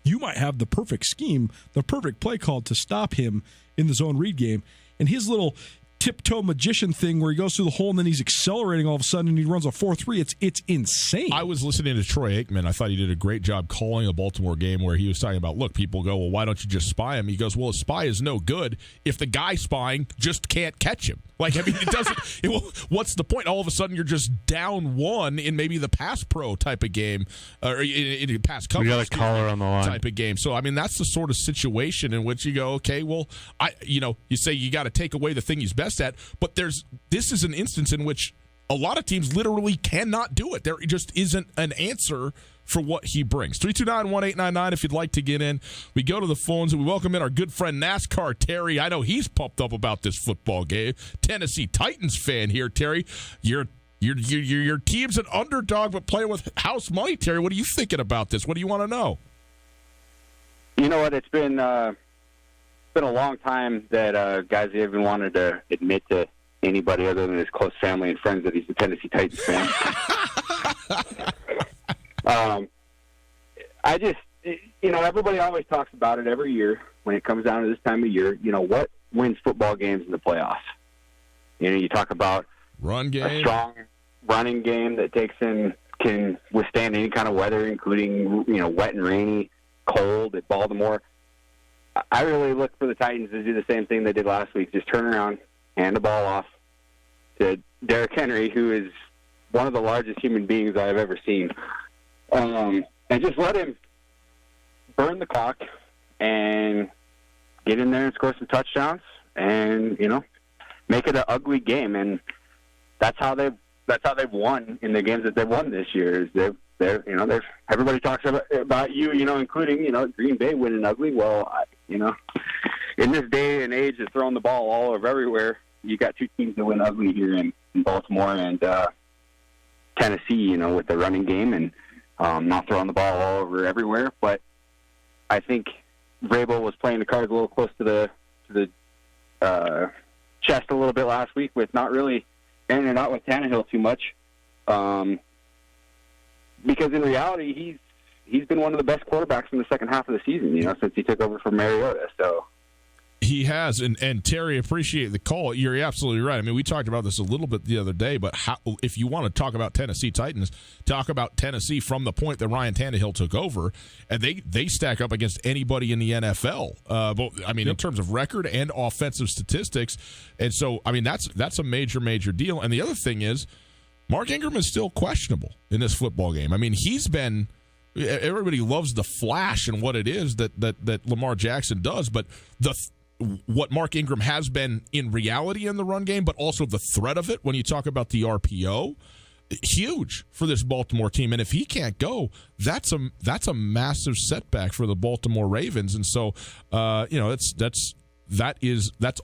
you might have the perfect scheme, the perfect play called to stop him in the zone read game, and his little tiptoe magician thing where he goes through the hole and then he's accelerating all of a sudden and he runs a 4.3. It's insane. I was listening to Troy Aikman. I thought he did a great job calling a Baltimore game where he was talking about, look, people go, well, why don't you just spy him? He goes, well, a spy is no good if the guy spying just can't catch him. Like, I mean, it doesn't. What's the point? All of a sudden, you're just down one in maybe the pass pro type of game, or in pass coverage. We got a caller on the line type of game. So, I mean, that's the sort of situation in which you go, okay, well, you say you got to take away the thing he's best at, but this is an instance in which a lot of teams literally cannot do it. There just isn't an answer for what he brings. 329-1899 if you'd like to get in. We go to the phones and we welcome in our good friend NASCAR Terry. I know he's pumped up about this football game. Tennessee Titans fan here, Terry. Your team's an underdog but playing with house money, Terry. What are you thinking about this? What do you want to know? You know what? It's been a long time that guys even wanted to admit to anybody other than his close family and friends that he's a Tennessee Titans fan. I just, everybody always talks about it every year when it comes down to this time of year. What wins football games in the playoffs? You talk about run game, a strong running game that can withstand any kind of weather, including wet and rainy, cold at Baltimore. I really look for the Titans to do the same thing they did last week, just turn around, hand the ball off to Derrick Henry, who is one of the largest human beings I've ever seen. And just let him burn the clock and get in there and score some touchdowns and, make it an ugly game. And that's how they've won in the games that they've won this year. Is they're everybody talks about including, Green Bay winning ugly. Well, in this day and age of throwing the ball all over everywhere, you got two teams that win ugly here in Baltimore and Tennessee, with the running game and not throwing the ball all over everywhere. But I think Vrabel was playing the cards a little close to the chest a little bit last week with not really airing it out with Tannehill too much. Because in reality, he's been one of the best quarterbacks in the second half of the season, since he took over from Mariota. So he has, and Terry, appreciate the call. You're absolutely right. I mean, we talked about this a little bit the other day, but if you want to talk about Tennessee Titans, talk about Tennessee from the point that Ryan Tannehill took over, and they stack up against anybody in the NFL. In terms of record and offensive statistics, and so I mean that's a major deal. And the other thing is, Mark Ingram is still questionable in this football game. I mean, he's been. Everybody loves the flash and what it is that Lamar Jackson does, but what Mark Ingram has been in reality in the run game, but also the threat of it when you talk about the RPO, huge for this Baltimore team. And if he can't go, that's a massive setback for the Baltimore Ravens. And so, that's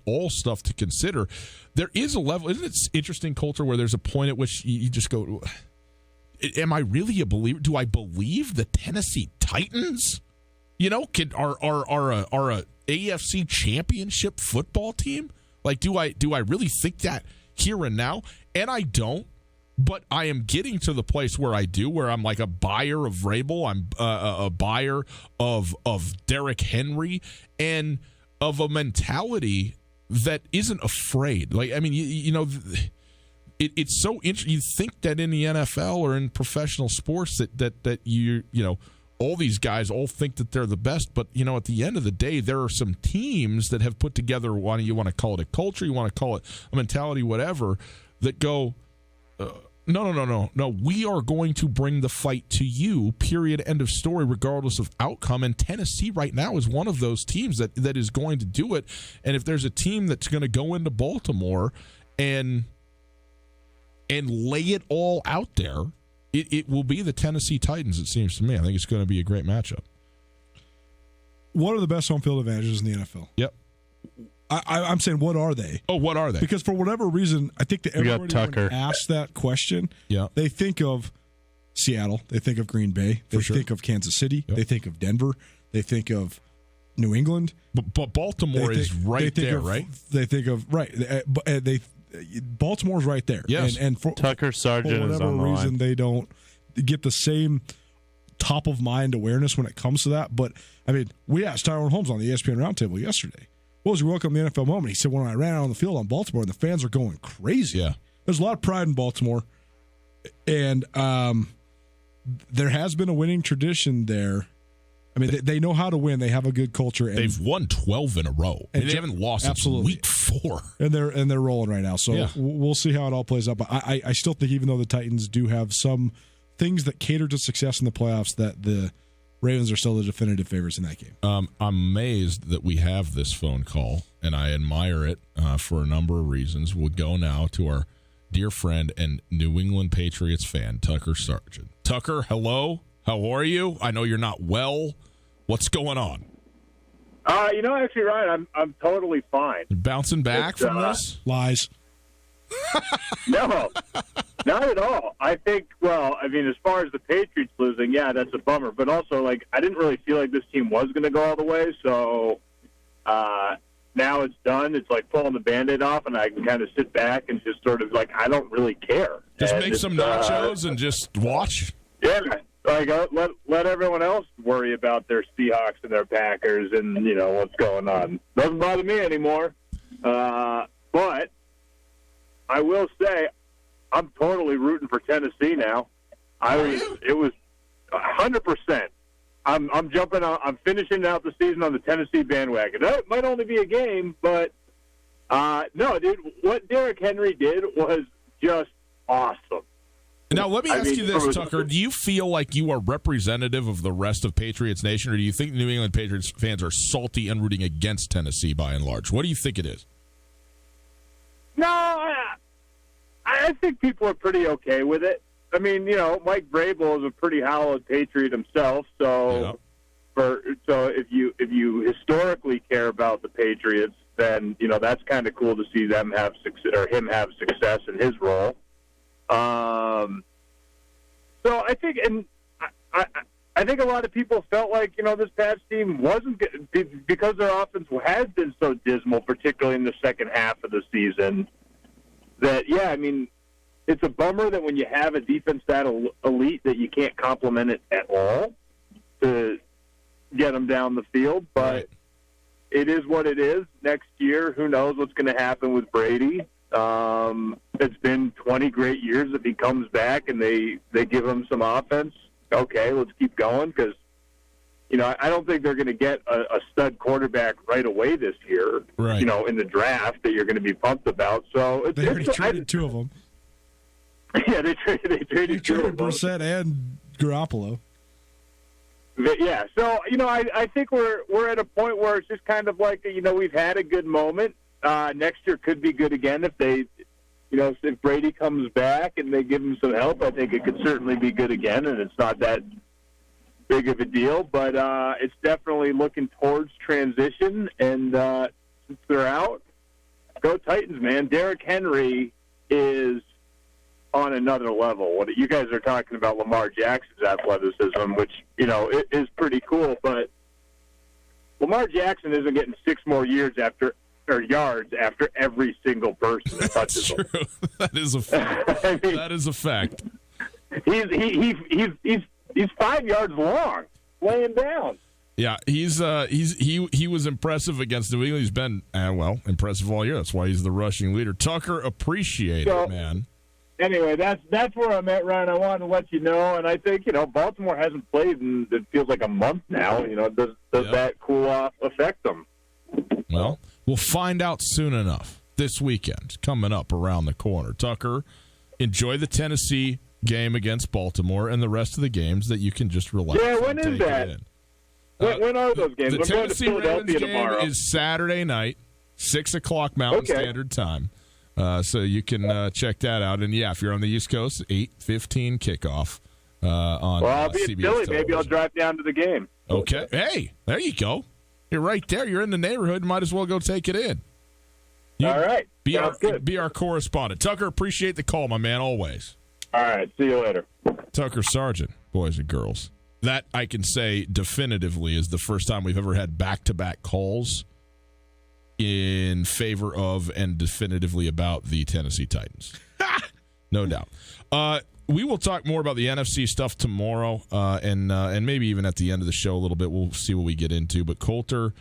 all stuff to consider. There is a level, isn't it interesting, Coulter, where there's a point at which you just go, am I really a believer? Do I believe the Tennessee Titans, are a AFC championship football team? Like, do I really think that here and now? And I don't. But I am getting to the place where I do, where I'm like a buyer of Vrabel, I'm a buyer of Derrick Henry, and of a mentality that isn't afraid. Like, I mean, it's so interesting. You think that in the NFL or in professional sports that all these guys all think that they're the best, but at the end of the day, there are some teams that have put together, you want to call it a culture, you want to call it a mentality, whatever, that go, no. We are going to bring the fight to you, period, end of story, regardless of outcome. And Tennessee right now is one of those teams that is going to do it. And if there's a team that's going to go into Baltimore and lay it all out there, it will be the Tennessee Titans, it seems to me. I think it's going to be a great matchup. What are the best home field advantages in the NFL? Yep. I'm saying, what are they? Oh, what are they? Because for whatever reason, I think that everybody when asks that question, they think of Seattle, they think of Green Bay, they think of Kansas City, they think of Denver, they think of New England. But Baltimore is right there, right? They think of Baltimore's right there. Yes. And for Tucker Sargent for is on the whatever reason, line. they don't get the same top of mind awareness when it comes to that. But I mean, we asked Tyrone Holmes on the ESPN Roundtable yesterday, what was your welcome to the NFL moment? He said, when I ran out on the field on Baltimore, the fans are going crazy. Yeah. There's a lot of pride in Baltimore. And there has been a winning tradition there. I mean, they know how to win. They have a good culture. And they've won 12 in a row. And they haven't lost since week 4. And they're rolling right now. So we'll see how it all plays out. But I still think even though the Titans do have some things that cater to success in the playoffs, that the Ravens are still the definitive favorites in that game. I'm amazed that we have this phone call, and I admire it for a number of reasons. We'll go now to our dear friend and New England Patriots fan, Tucker Sargent. Tucker, hello. How are you? I know you're not well. What's going on? Actually, Ryan, I'm totally fine. You're bouncing back from this? Lies. No, not at all. I think, as far as the Patriots losing, that's a bummer. But also, I didn't really feel like this team was going to go all the way. So now it's done. It's like pulling the Band-Aid off, and I can kind of sit back and just sort of I don't really care. Just make some nachos and just watch? Yeah. Let everyone else worry about their Seahawks and their Packers and, what's going on. Doesn't bother me anymore. But I will say I'm totally rooting for Tennessee now. It was 100%. I'm jumping on. I'm finishing out the season on the Tennessee bandwagon. It might only be a game, but no, dude. What Derrick Henry did was just awesome. Now, let me ask you this, Tucker. Do you feel like you are representative of the rest of Patriots Nation, or do you think New England Patriots fans are salty and rooting against Tennessee by and large? What do you think it is? No, I think people are pretty okay with it. I mean, Mike Vrabel is a pretty hallowed Patriot himself, so if you historically care about the Patriots, then that's kind of cool to see them have success or him have success in his role. So I think, and I think a lot of people felt like, this Pats team wasn't good because their offense has been so dismal, particularly in the second half of the season, that, it's a bummer that when you have a defense that elite that you can't compliment it at all to get them down the field, but it is what it is. Next year, who knows what's going to happen with Brady. It's been 20 great years if he comes back and they give him some offense. Okay, let's keep going because, I don't think they're going to get a stud quarterback right away this year, in the draft that you're going to be pumped about. So they already traded 2 of them. Yeah, they traded Brissett and Garoppolo. Yeah, so I think we're at a point where it's just kind of like we've had a good moment. Next year could be good again if they, if Brady comes back and they give him some help. I think it could certainly be good again, and it's not that big of a deal. But it's definitely looking towards transition, and since they're out, go Titans, man. Derrick Henry is on another level. What you guys are talking about, Lamar Jackson's athleticism, which it is pretty cool, but Lamar Jackson isn't getting 6 more yards after every single person that touches him. That is a fact. I mean, that is a fact. He's 5 yards long, laying down. Yeah, he was impressive against New England. He's been impressive all year. That's why he's the rushing leader. Tucker, appreciate it, man. Anyway, that's where I'm at, Ryan. I wanted to let you know, and I think Baltimore hasn't played in it feels like a month now. Does that cool off affect them? Well, we'll find out soon enough. This weekend coming up around the corner. Tucker, enjoy the Tennessee game against Baltimore and the rest of the games that you can just relax. Yeah, when is that? When are those games? The We're going to Tennessee Ravens game tomorrow. is Saturday night, 6:00 Mountain Standard Time. So you can check that out. And, if you're on the East Coast, 8:15 kickoff on Well, I'll be CBS in Philly. television. Maybe I'll drive down to the game. Okay. Hey, there you go. You're right there. You're in the neighborhood. Might as well go take it in. All right. Be our correspondent. Tucker, appreciate the call, my man, always. All right. See you later. Tucker Sargent, boys and girls. That I can say definitively is the first time we've ever had back-to-back calls in favor of and definitively about the Tennessee Titans. No doubt. We will talk more about the NFC stuff tomorrow, and maybe even at the end of the show a little bit. We'll see what we get into. But Coulter,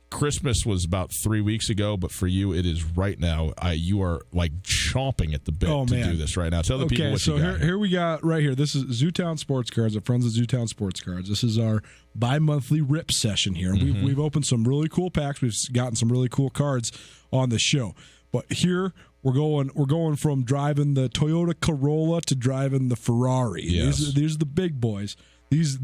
Christmas was about 3 weeks ago, but for you, it is right now. You are like chomping at the bit to do this right now. Tell the people what you got. Here we got right here. This is Zootown Sports Cards, our friends at Zootown Sports Cards. This is our bi-monthly rip session here. Mm-hmm. We've opened some really cool packs. We've gotten some really cool cards on the show. But here we're going from driving the Toyota Corolla to driving the Ferrari. Yes. These are the big boys. These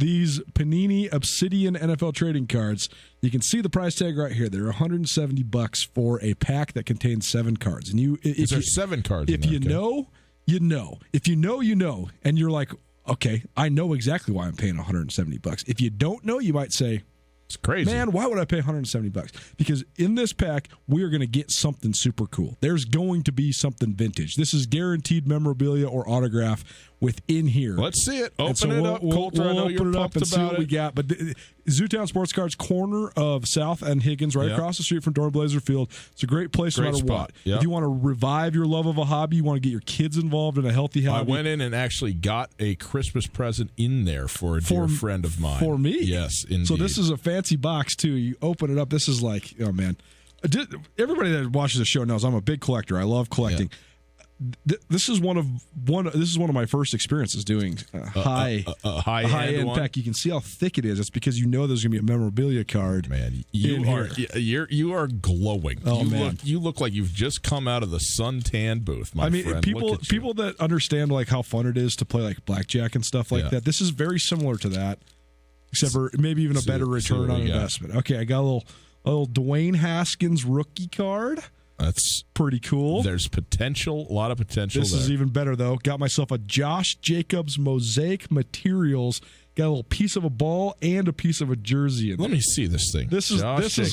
Panini Obsidian NFL trading cards, you can see the price tag right here. They're $170 for a pack that contains 7 cards. And if there's 7 cards. If you know, you know. If you know, you know. And you're like, okay, I know exactly why I'm paying $170. If you don't know, you might say, it's crazy. Man, why would I pay $170? Because in this pack, we are going to get something super cool. There's going to be something vintage. This is guaranteed memorabilia or autograph within here. Let's see it. Open it up, Coulter. I know you're open it up pumped and see what we got. But Zootown Sports Cards, corner of South and Higgins, right across the street from Dorn Blazer Field. It's a great place no matter what. Yep. If you want to revive your love of a hobby, you want to get your kids involved in a healthy hobby. I went in and actually got a Christmas present in there for a dear friend of mine. For me? Yes, indeed. So this is a fancy box, too. You open it up. This is like, oh, man. Everybody that watches the show knows I'm a big collector. I love collecting. Yeah. This is one of my first experiences doing high end pack. You can see how thick it is. It's because you know there's going to be a memorabilia card. Man, you are glowing. Oh, man. You look like you've just come out of the suntan booth, my friend. People that understand like how fun it is to play like blackjack and stuff like that. This is very similar to that, except for maybe even a better return on investment. Okay, I got a little Dwayne Haskins rookie card. That's pretty cool. There's potential, a lot of potential. This is even better, though. Got myself a Josh Jacobs Mosaic Materials. Got a little piece of a ball and a piece of a jersey in there. Let me see this thing. This is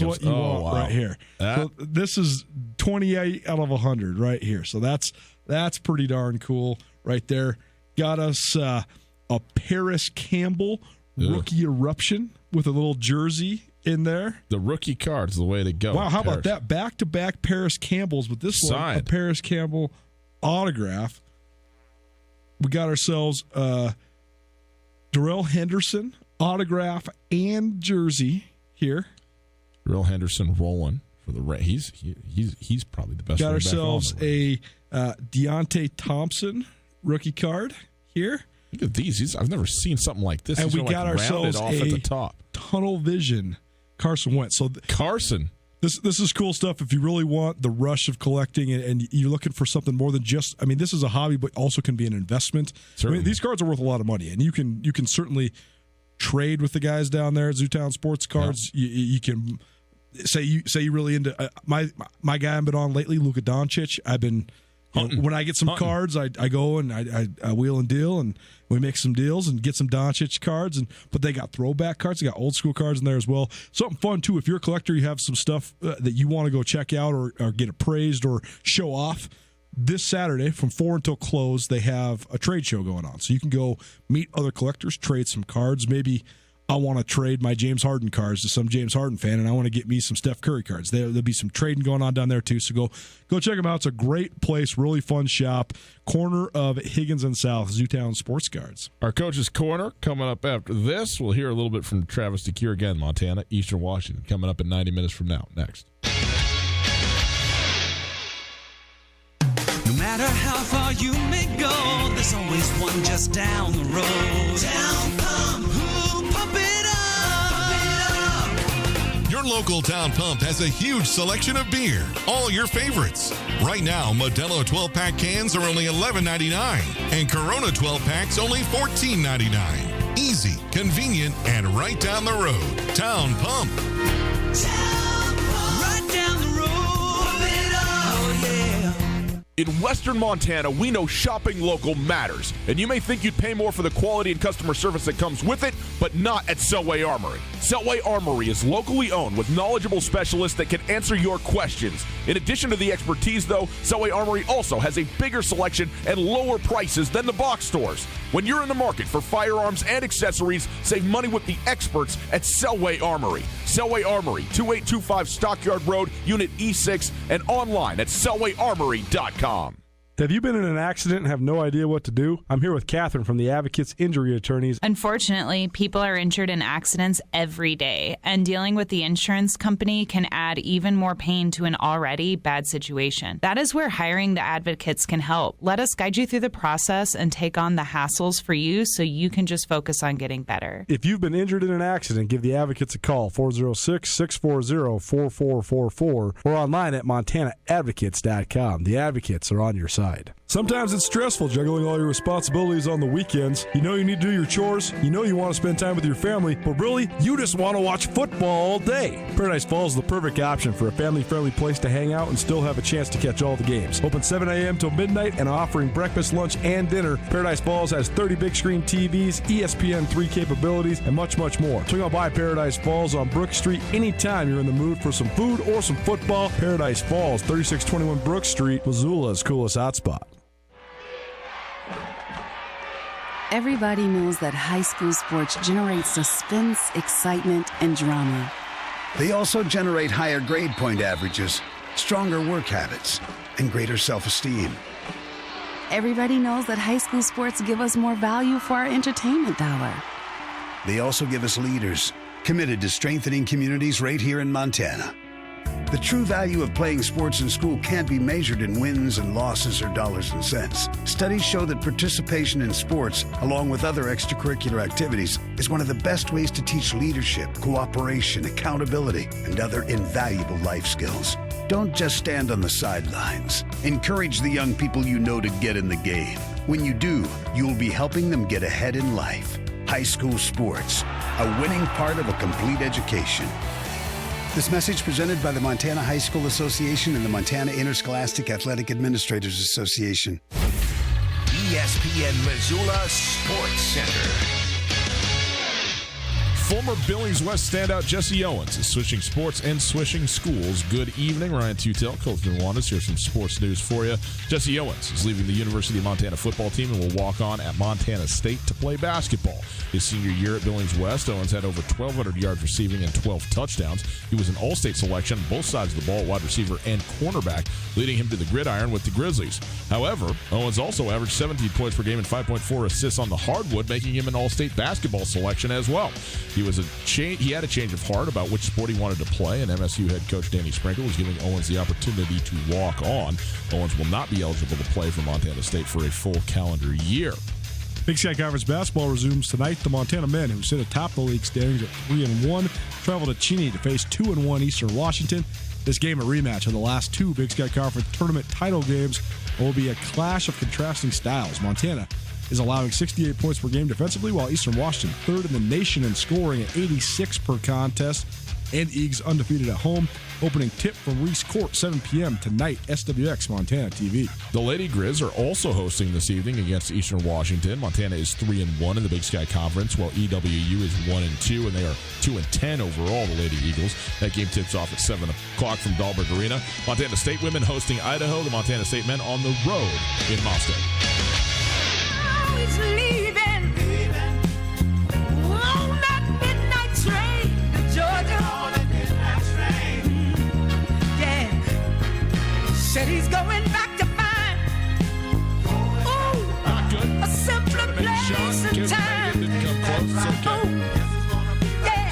what you want right here. So this is 28 out of 100 right here. So that's pretty darn cool right there. Got us a Paris Campbell rookie eruption with a little jersey in there. The rookie card's the way to go. Wow, how about that? Back-to-back Paris Campbells, but this one, a Paris Campbell autograph. We got ourselves Darrell Henderson autograph and jersey here. Darrell Henderson rolling for the he's probably the best. Got ourselves a Deontay Thompson rookie card here. Look at these. I've never seen something like this. And we got ourselves off at the top. Tunnel Vision Carson Wentz. So Carson, This is cool stuff. If you really want the rush of collecting and you're looking for something more than just, I mean, this is a hobby, but also can be an investment. I mean, these cards are worth a lot of money, and you can certainly trade with the guys down there at Zootown Sports Cards. Yeah. You can say you really into my guy I've been on lately, Luka Doncic. I've been. When I get some cards, I go and I wheel and deal, and we make some deals and get some Doncic cards. But they got throwback cards, they got old school cards in there as well. Something fun too. If you're a collector, you have some stuff that you want to go check out or get appraised or show off. This Saturday from 4 until close, they have a trade show going on, so you can go meet other collectors, trade some cards. Maybe I want to trade my James Harden cards to some James Harden fan, and I want to get me some Steph Curry cards. There'll be some trading going on down there, too, so go check them out. It's a great place, really fun shop, corner of Higgins and South, Zootown Sports Cards. Our Coach's Corner coming up after this. We'll hear a little bit from Travis DeCure again, Montana, Eastern Washington, coming up in 90 minutes from now. Next. No matter how far you may go, there's always one just down the road. Town Pump, pump it up. Your local Town Pump has a huge selection of beer, all your favorites. Right now, Modelo 12-pack cans are only $11.99, and Corona 12-packs only $14.99. Easy, convenient, and right down the road. Town Pump. Town Pump, right down the road. Pump it up, oh yeah. In Western Montana, we know shopping local matters, and you may think you'd pay more for the quality and customer service that comes with it, but not at Selway Armory. Selway Armory is locally owned with knowledgeable specialists that can answer your questions. In addition to the expertise, though, Selway Armory also has a bigger selection and lower prices than the box stores. When you're in the market for firearms and accessories, save money with the experts at Selway Armory. Selway Armory, 2825 Stockyard Road, Unit E6, and online at selwayarmory.com. Have you been in an accident and have no idea what to do? I'm here with Catherine from the Advocates Injury Attorneys. Unfortunately, people are injured in accidents every day, and dealing with the insurance company can add even more pain to an already bad situation. That is where hiring the advocates can help. Let us guide you through the process and take on the hassles for you so you can just focus on getting better. If you've been injured in an accident, give the Advocates a call, 406-640-4444, or online at montanaadvocates.com. The Advocates are on your side. Sometimes it's stressful juggling all your responsibilities on the weekends. You know you need to do your chores, you know you want to spend time with your family, but really, you just want to watch football all day. Paradise Falls is the perfect option for a family-friendly place to hang out and still have a chance to catch all the games. Open 7 a.m. till midnight and offering breakfast, lunch, and dinner. Paradise Falls has 30 big screen TVs, ESPN3 capabilities, and much, much more. Swing on by Paradise Falls on Brook Street anytime you're in the mood for some food or some football. Paradise Falls, 3621 Brook Street, Missoula's coolest hotspot. Everybody knows that high school sports generate suspense, excitement, and drama. They also generate higher grade point averages, stronger work habits, and greater self-esteem. Everybody knows that high school sports give us more value for our entertainment dollar. They also give us leaders committed to strengthening communities right here in Montana. The true value of playing sports in school can't be measured in wins and losses or dollars and cents. Studies show that participation in sports, along with other extracurricular activities, is one of the best ways to teach leadership, cooperation, accountability, and other invaluable life skills. Don't just stand on the sidelines. Encourage the young people you know to get in the game. When you do, you'll be helping them get ahead in life. High school sports, a winning part of a complete education. This message presented by the Montana High School Association and the Montana Interscholastic Athletic Administrators Association. ESPN Missoula Sports Center. Former Billings West standout Jesse Owens is switching sports and switching schools. Good evening, Ryan Tutel, Coach Nuanez. Here's some sports news for you. Jesse Owens is leaving the University of Montana football team and will walk on at Montana State to play basketball. His senior year at Billings West, Owens had over 1,200 yards receiving and 12 touchdowns. He was an all-state selection, both sides of the ball, wide receiver and cornerback, leading him to the gridiron with the Grizzlies. However, Owens also averaged 17 points per game and 5.4 assists on the hardwood, making him an all-state basketball selection as well. He had a change of heart about which sport he wanted to play, and MSU head coach Danny Sprinkle was giving Owens the opportunity to walk on. Owens will not be eligible to play for Montana State for a full calendar year. Big Sky Conference basketball resumes tonight. The Montana men, who sit atop the league standings at 3-1, travel to Cheney to face 2-1 Eastern Washington. This game, a rematch of the last two Big Sky Conference tournament title games, will be a clash of contrasting styles. Montana is allowing 68 points per game defensively, while Eastern Washington, third in the nation in scoring at 86 per contest, and Eags undefeated at home. Opening tip from Reese Court, 7 p.m. tonight, SWX Montana TV. The Lady Grizz are also hosting this evening against Eastern Washington. Montana is 3-1 in the Big Sky Conference, while EWU is 1-2, and they are 2-10 overall, the Lady Eagles. That game tips off at 7 o'clock from Dahlberg Arena. Montana State women hosting Idaho. The Montana State men on the road in Moscow. Said he's going back to find a simpler place and time.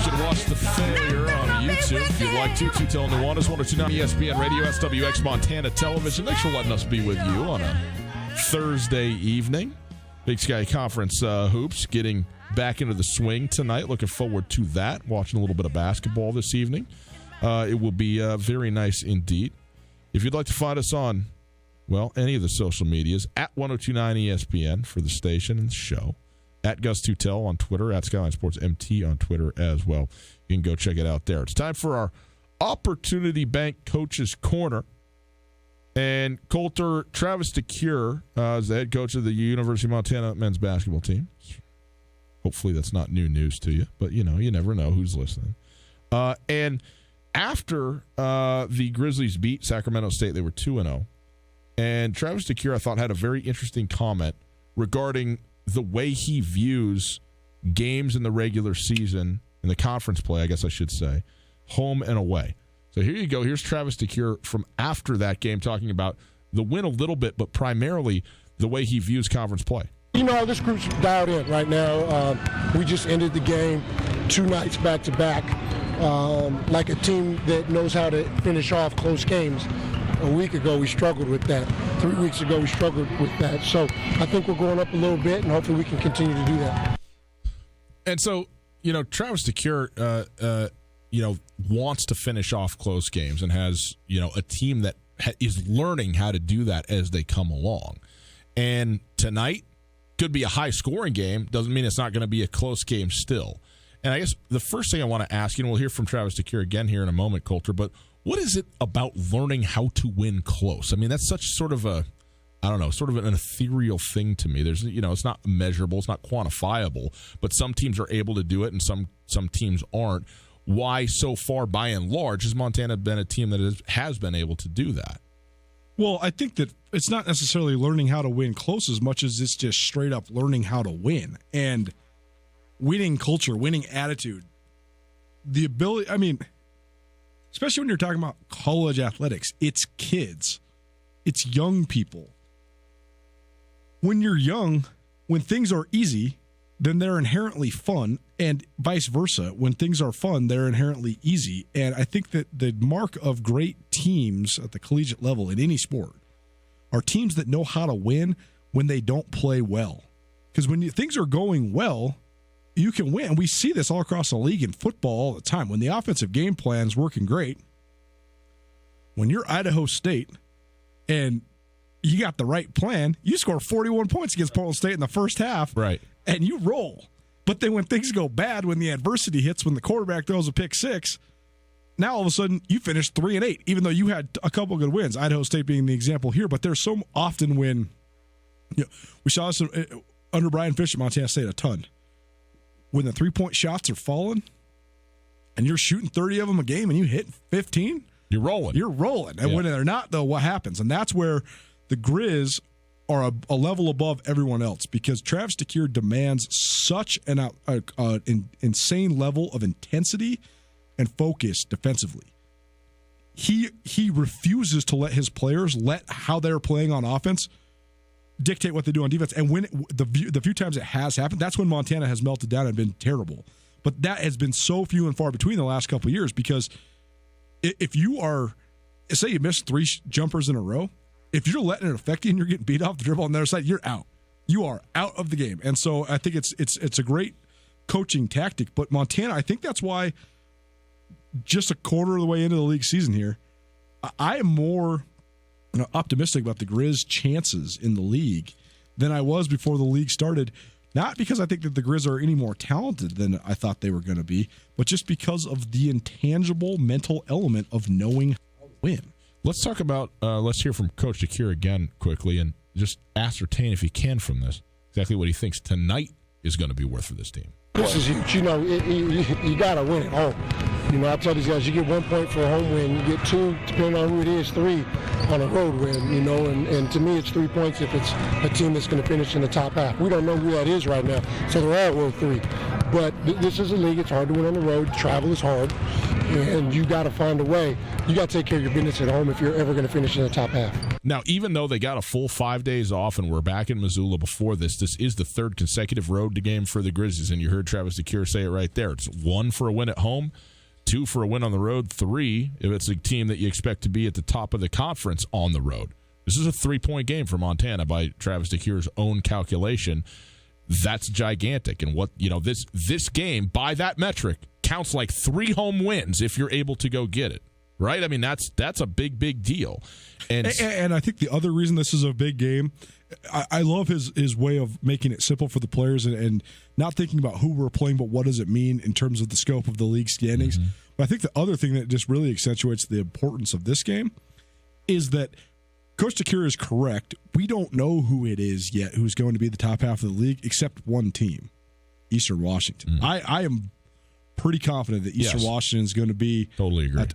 Should watch the failure on YouTube if you'd like to. Tell Nuanez, 102.9 ESPN Radio, SWX Montana Television. Thanks for letting us be with you on a Thursday evening. Big Sky Conference hoops getting back into the swing tonight. Looking forward to that. Watching a little bit of basketball this evening. It will be very nice indeed. If you'd like to find us on, well, any of the social medias, at 1029 ESPN for the station and the show, at Gus Tutel on Twitter, at Skyline Sports MT on Twitter as well. You can go check it out there. It's time for our Opportunity Bank Coaches Corner. And Colter, Travis DeCure is the head coach of the University of Montana men's basketball team. Hopefully that's not new news to you, but, you never know who's listening. And after the Grizzlies beat Sacramento State, they were 2-0. And Travis DeCure, I thought, had a very interesting comment regarding the way he views games in the regular season, in the conference play, I guess I should say, home and away. So here you go. Here's Travis DeCure from after that game talking about the win a little bit, but primarily the way he views conference play. This group's dialed in right now. We just ended the game 2 nights back-to-back. Like a team that knows how to finish off close games. A week ago, we struggled with that. 3 weeks ago, we struggled with that. So I think we're going up a little bit, and hopefully we can continue to do that. And so, Travis DeCure, wants to finish off close games and has, a team that is learning how to do that as they come along. And tonight could be a high-scoring game. Doesn't mean it's not going to be a close game still. And I guess the first thing I want to ask, we'll hear from Travis DeCure again here in a moment, Colter, but what is it about learning how to win close? I mean, that's such sort of an ethereal thing to me. There's, it's not measurable, it's not quantifiable, but some teams are able to do it and some teams aren't. Why so far, by and large, has Montana been a team that has been able to do that? Well, I think that it's not necessarily learning how to win close as much as it's just straight up learning how to win. And winning culture, winning attitude, the ability, especially when you're talking about college athletics, it's kids, it's young people. When you're young, when things are easy, then they're inherently fun, and vice versa. When things are fun, they're inherently easy. And I think that the mark of great teams at the collegiate level in any sport are teams that know how to win when they don't play well. Because when things are going well, you can win. We see this all across the league in football all the time. When the offensive game plan's working great, when you're Idaho State and you got the right plan, you score 41 points against Portland State in the first half, right? And you roll. But then when things go bad, when the adversity hits, when the quarterback throws a pick six, now all of a sudden you finish 3-8, even though you had a couple of good wins. Idaho State being the example here, but there's so often when we saw this under Brian Fish at Montana State a ton. When the 3-point shots are falling and you're shooting 30 of them a game and you hit 15, you're rolling. You're rolling. And when they're not, though, what happens? And that's where the Grizz are a level above everyone else, because Travis DeCure demands such an insane level of intensity and focus defensively. He refuses to let his players let how they're playing on offense dictate what they do on defense. And when the few times it has happened, that's when Montana has melted down and been terrible. But that has been so few and far between the last couple of years, because if you are, say you miss 3 jumpers in a row, if you're letting it affect you and you're getting beat off the dribble on the other side, you're out. You are out of the game. And so I think it's a great coaching tactic. But Montana, I think that's why just a quarter of the way into the league season here, I am more optimistic about the Grizz chances in the league than I was before the league started. Not because I think that the Grizz are any more talented than I thought they were going to be, but just because of the intangible mental element of knowing how to win. Let's talk about, let's hear from Coach DeCuire again quickly and just ascertain, if he can from this, exactly what he thinks tonight is going to be worth for this team. This is huge. You got to win at home. I tell these guys, you get 1 point for a home win. You get 2, depending on who it is, 3 on a road win, and to me it's 3 points if it's a team that's going to finish in the top half. We don't know who that is right now, so they're all worth 3. But this is a league. It's hard to win on the road. Travel is hard, and you got to find a way. You got to take care of your business at home if you're ever going to finish in the top half. Now, even though they got a full 5 days off and we're back in Missoula before this is the 3rd consecutive road game for the Grizzlies, and you heard Travis DeCuire say it right there. It's 1 for a win at home, 2 for a win on the road, 3 if it's a team that you expect to be at the top of the conference on the road. This is a 3-point game for Montana by Travis DeCuire's own calculation. That's gigantic. And what this game, by that metric, counts like 3 home wins if you're able to go get it. Right? I mean, that's a big deal. And I think the other reason this is a big game, I love his way of making it simple for the players and not thinking about who we're playing, but what does it mean in terms of the scope of the league standings. Mm-hmm. But I think the other thing that just really accentuates the importance of this game is that Coach DeCuire is correct. We don't know who it is yet who's going to be the top half of the league except one team, Eastern Washington. Mm-hmm. I am pretty confident that Eastern Washington is going to be totally agree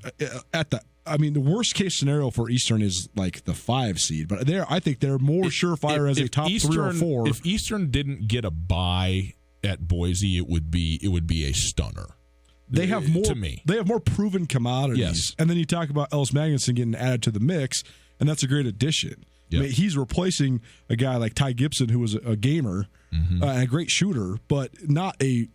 at the. I mean, the worst case scenario for Eastern is like the 5 seed, but I think they're more surefire as a top Eastern, 3 or 4. If Eastern didn't get a bye at Boise, it would be a stunner. They have more to me. They have more proven commodities. Yes. And then you talk about Ellis Magnuson getting added to the mix, and that's a great addition. Yep. I mean, he's replacing a guy like Ty Gibson, who was a gamer and a great shooter, but not a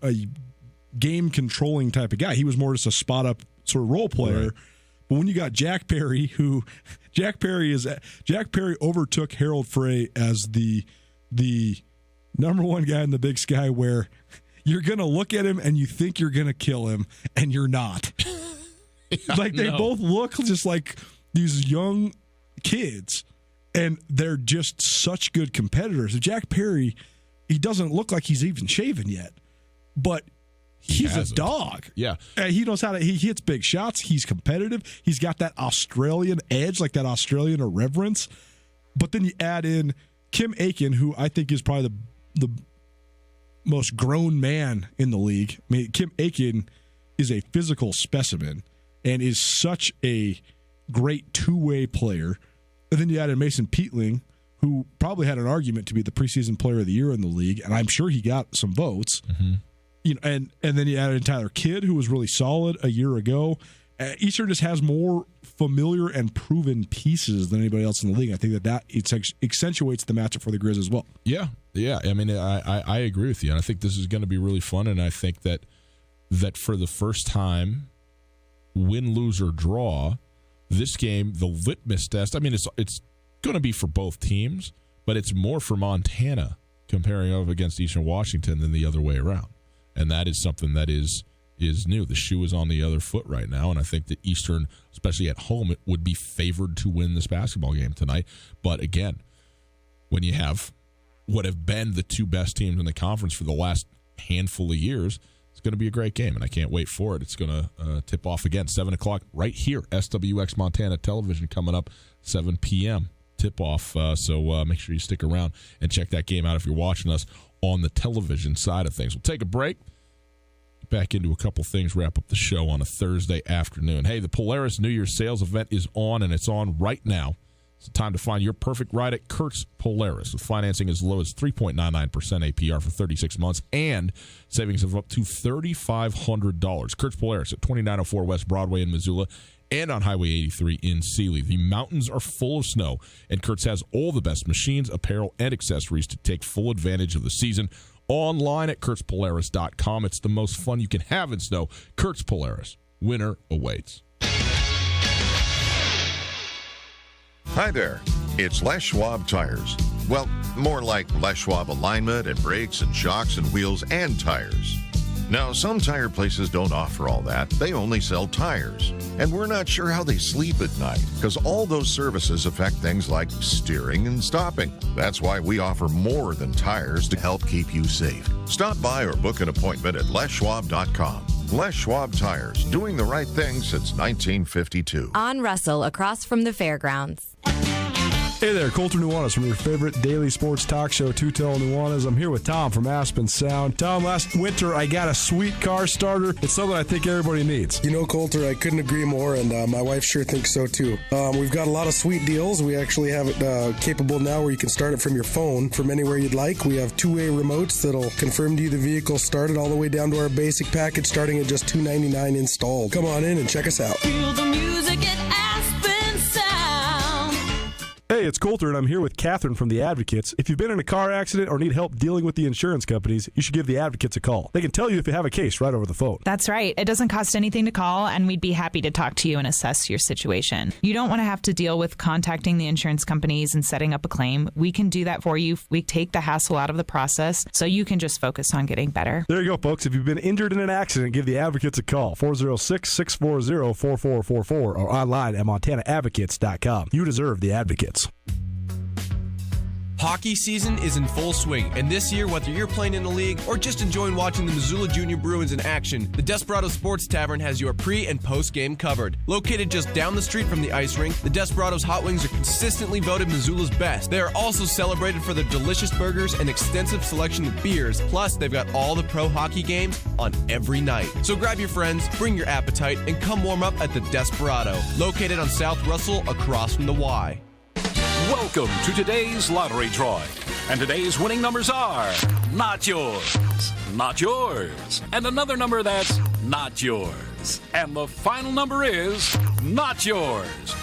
game controlling type of guy. He was more just a spot up sort of role player. Right. But when you got Jack Perry, Jack Perry overtook Harold Frey as the number 1 guy in the Big Sky, where you're going to look at him and you think you're going to kill him, and you're not. Like they both look just like these young kids, and they're just such good competitors. Jack Perry, he doesn't look like he's even shaven yet, but he's a dog. Yeah. He knows how to, he hits big shots. He's competitive. He's got that Australian edge, like that Australian irreverence. But then you add in Kim Aiken, who I think is probably the most grown man in the league. I mean, Kim Aiken is a physical specimen and is such a great two-way player. And then you add in Mason Peatling, who probably had an argument to be the preseason player of the year in the league, and I'm sure he got some votes. Mm-hmm. And then you added in Tyler Kidd, who was really solid a year ago. Eastern just has more familiar and proven pieces than anybody else in the league. I think that accentuates the matchup for the Grizz as well. Yeah. I mean, I agree with you, and I think this is going to be really fun. And I think that for the first time, win, lose, or draw, this game, the litmus test. I mean, it's going to be for both teams, but it's more for Montana comparing up against Eastern Washington than the other way around. And that is something that is new. The shoe is on the other foot right now, and I think that Eastern, especially at home, it would be favored to win this basketball game tonight. But again, when you have what have been the 2 best teams in the conference for the last handful of years, it's going to be a great game, and I can't wait for it. It's going to tip off again, 7 o'clock right here, SWX Montana Television coming up, 7 p.m. tip-off. So make sure you stick around and check that game out if you're watching us on the television side of things. We'll take a break, get back into a couple things, wrap up the show on a Thursday afternoon. Hey, the Polaris New Year's sales event is on, and it's on right now. It's time to find your perfect ride at Kurtz Polaris, with financing as low as 3.99% APR for 36 months and savings of up to $3,500. Kurtz Polaris at 2904 West Broadway in Missoula and on Highway 83 in Sealy. The mountains are full of snow, and Kurtz has all the best machines, apparel, and accessories to take full advantage of the season. Online at KurtzPolaris.com. It's the most fun you can have in snow. Kurtz Polaris. Winter awaits. Hi there. It's Les Schwab Tires. Well, more like Les Schwab alignment and brakes and shocks and wheels and tires. Now, some tire places don't offer all that. They only sell tires. And we're not sure how they sleep at night, because all those services affect things like steering and stopping. That's why we offer more than tires to help keep you safe. Stop by or book an appointment at leschwab.com. Les Schwab Tires, doing the right thing since 1952. On Russell, across from the fairgrounds. Hey there, Colter Nuanez from your favorite daily sports talk show, Two Tell Nuanez. I'm here with Tom from Aspen Sound. Tom, last winter I got a sweet car starter. It's something I think everybody needs. You know, Colter, I couldn't agree more, and my wife sure thinks so too. We've got a lot of sweet deals. We actually have it capable now where you can start it from your phone from anywhere you'd like. We have two-way remotes that'll confirm to you the vehicle started all the way down to our basic package starting at just $299 installed. Come on in and check us out. Feel the music at Aspen Sound. Hey, it's Coulter, and I'm here with Catherine from The Advocates. If you've been in a car accident or need help dealing with the insurance companies, you should give The Advocates a call. They can tell you if you have a case right over the phone. That's right. It doesn't cost anything to call, and we'd be happy to talk to you and assess your situation. You don't want to have to deal with contacting the insurance companies and setting up a claim. We can do that for you. We take the hassle out of the process, so you can just focus on getting better. There you go, folks. If you've been injured in an accident, give The Advocates a call, 406-640-4444, or online at montanaadvocates.com. You deserve The Advocates. Hockey season is in full swing, and this year, whether you're playing in a league or just enjoying watching the Missoula Junior Bruins in action, the Desperado Sports Tavern has your pre- and post-game covered. Located just down the street from the ice rink, the Desperados Hot Wings are consistently voted Missoula's best. They are also celebrated for their delicious burgers and extensive selection of beers, plus they've got all the pro hockey games on every night. So grab your friends, bring your appetite, and come warm up at the Desperado, located on South Russell across from the Y. Welcome to today's lottery drawing. And today's winning numbers are not yours, not yours, and another number that's not yours. And the final number is not yours.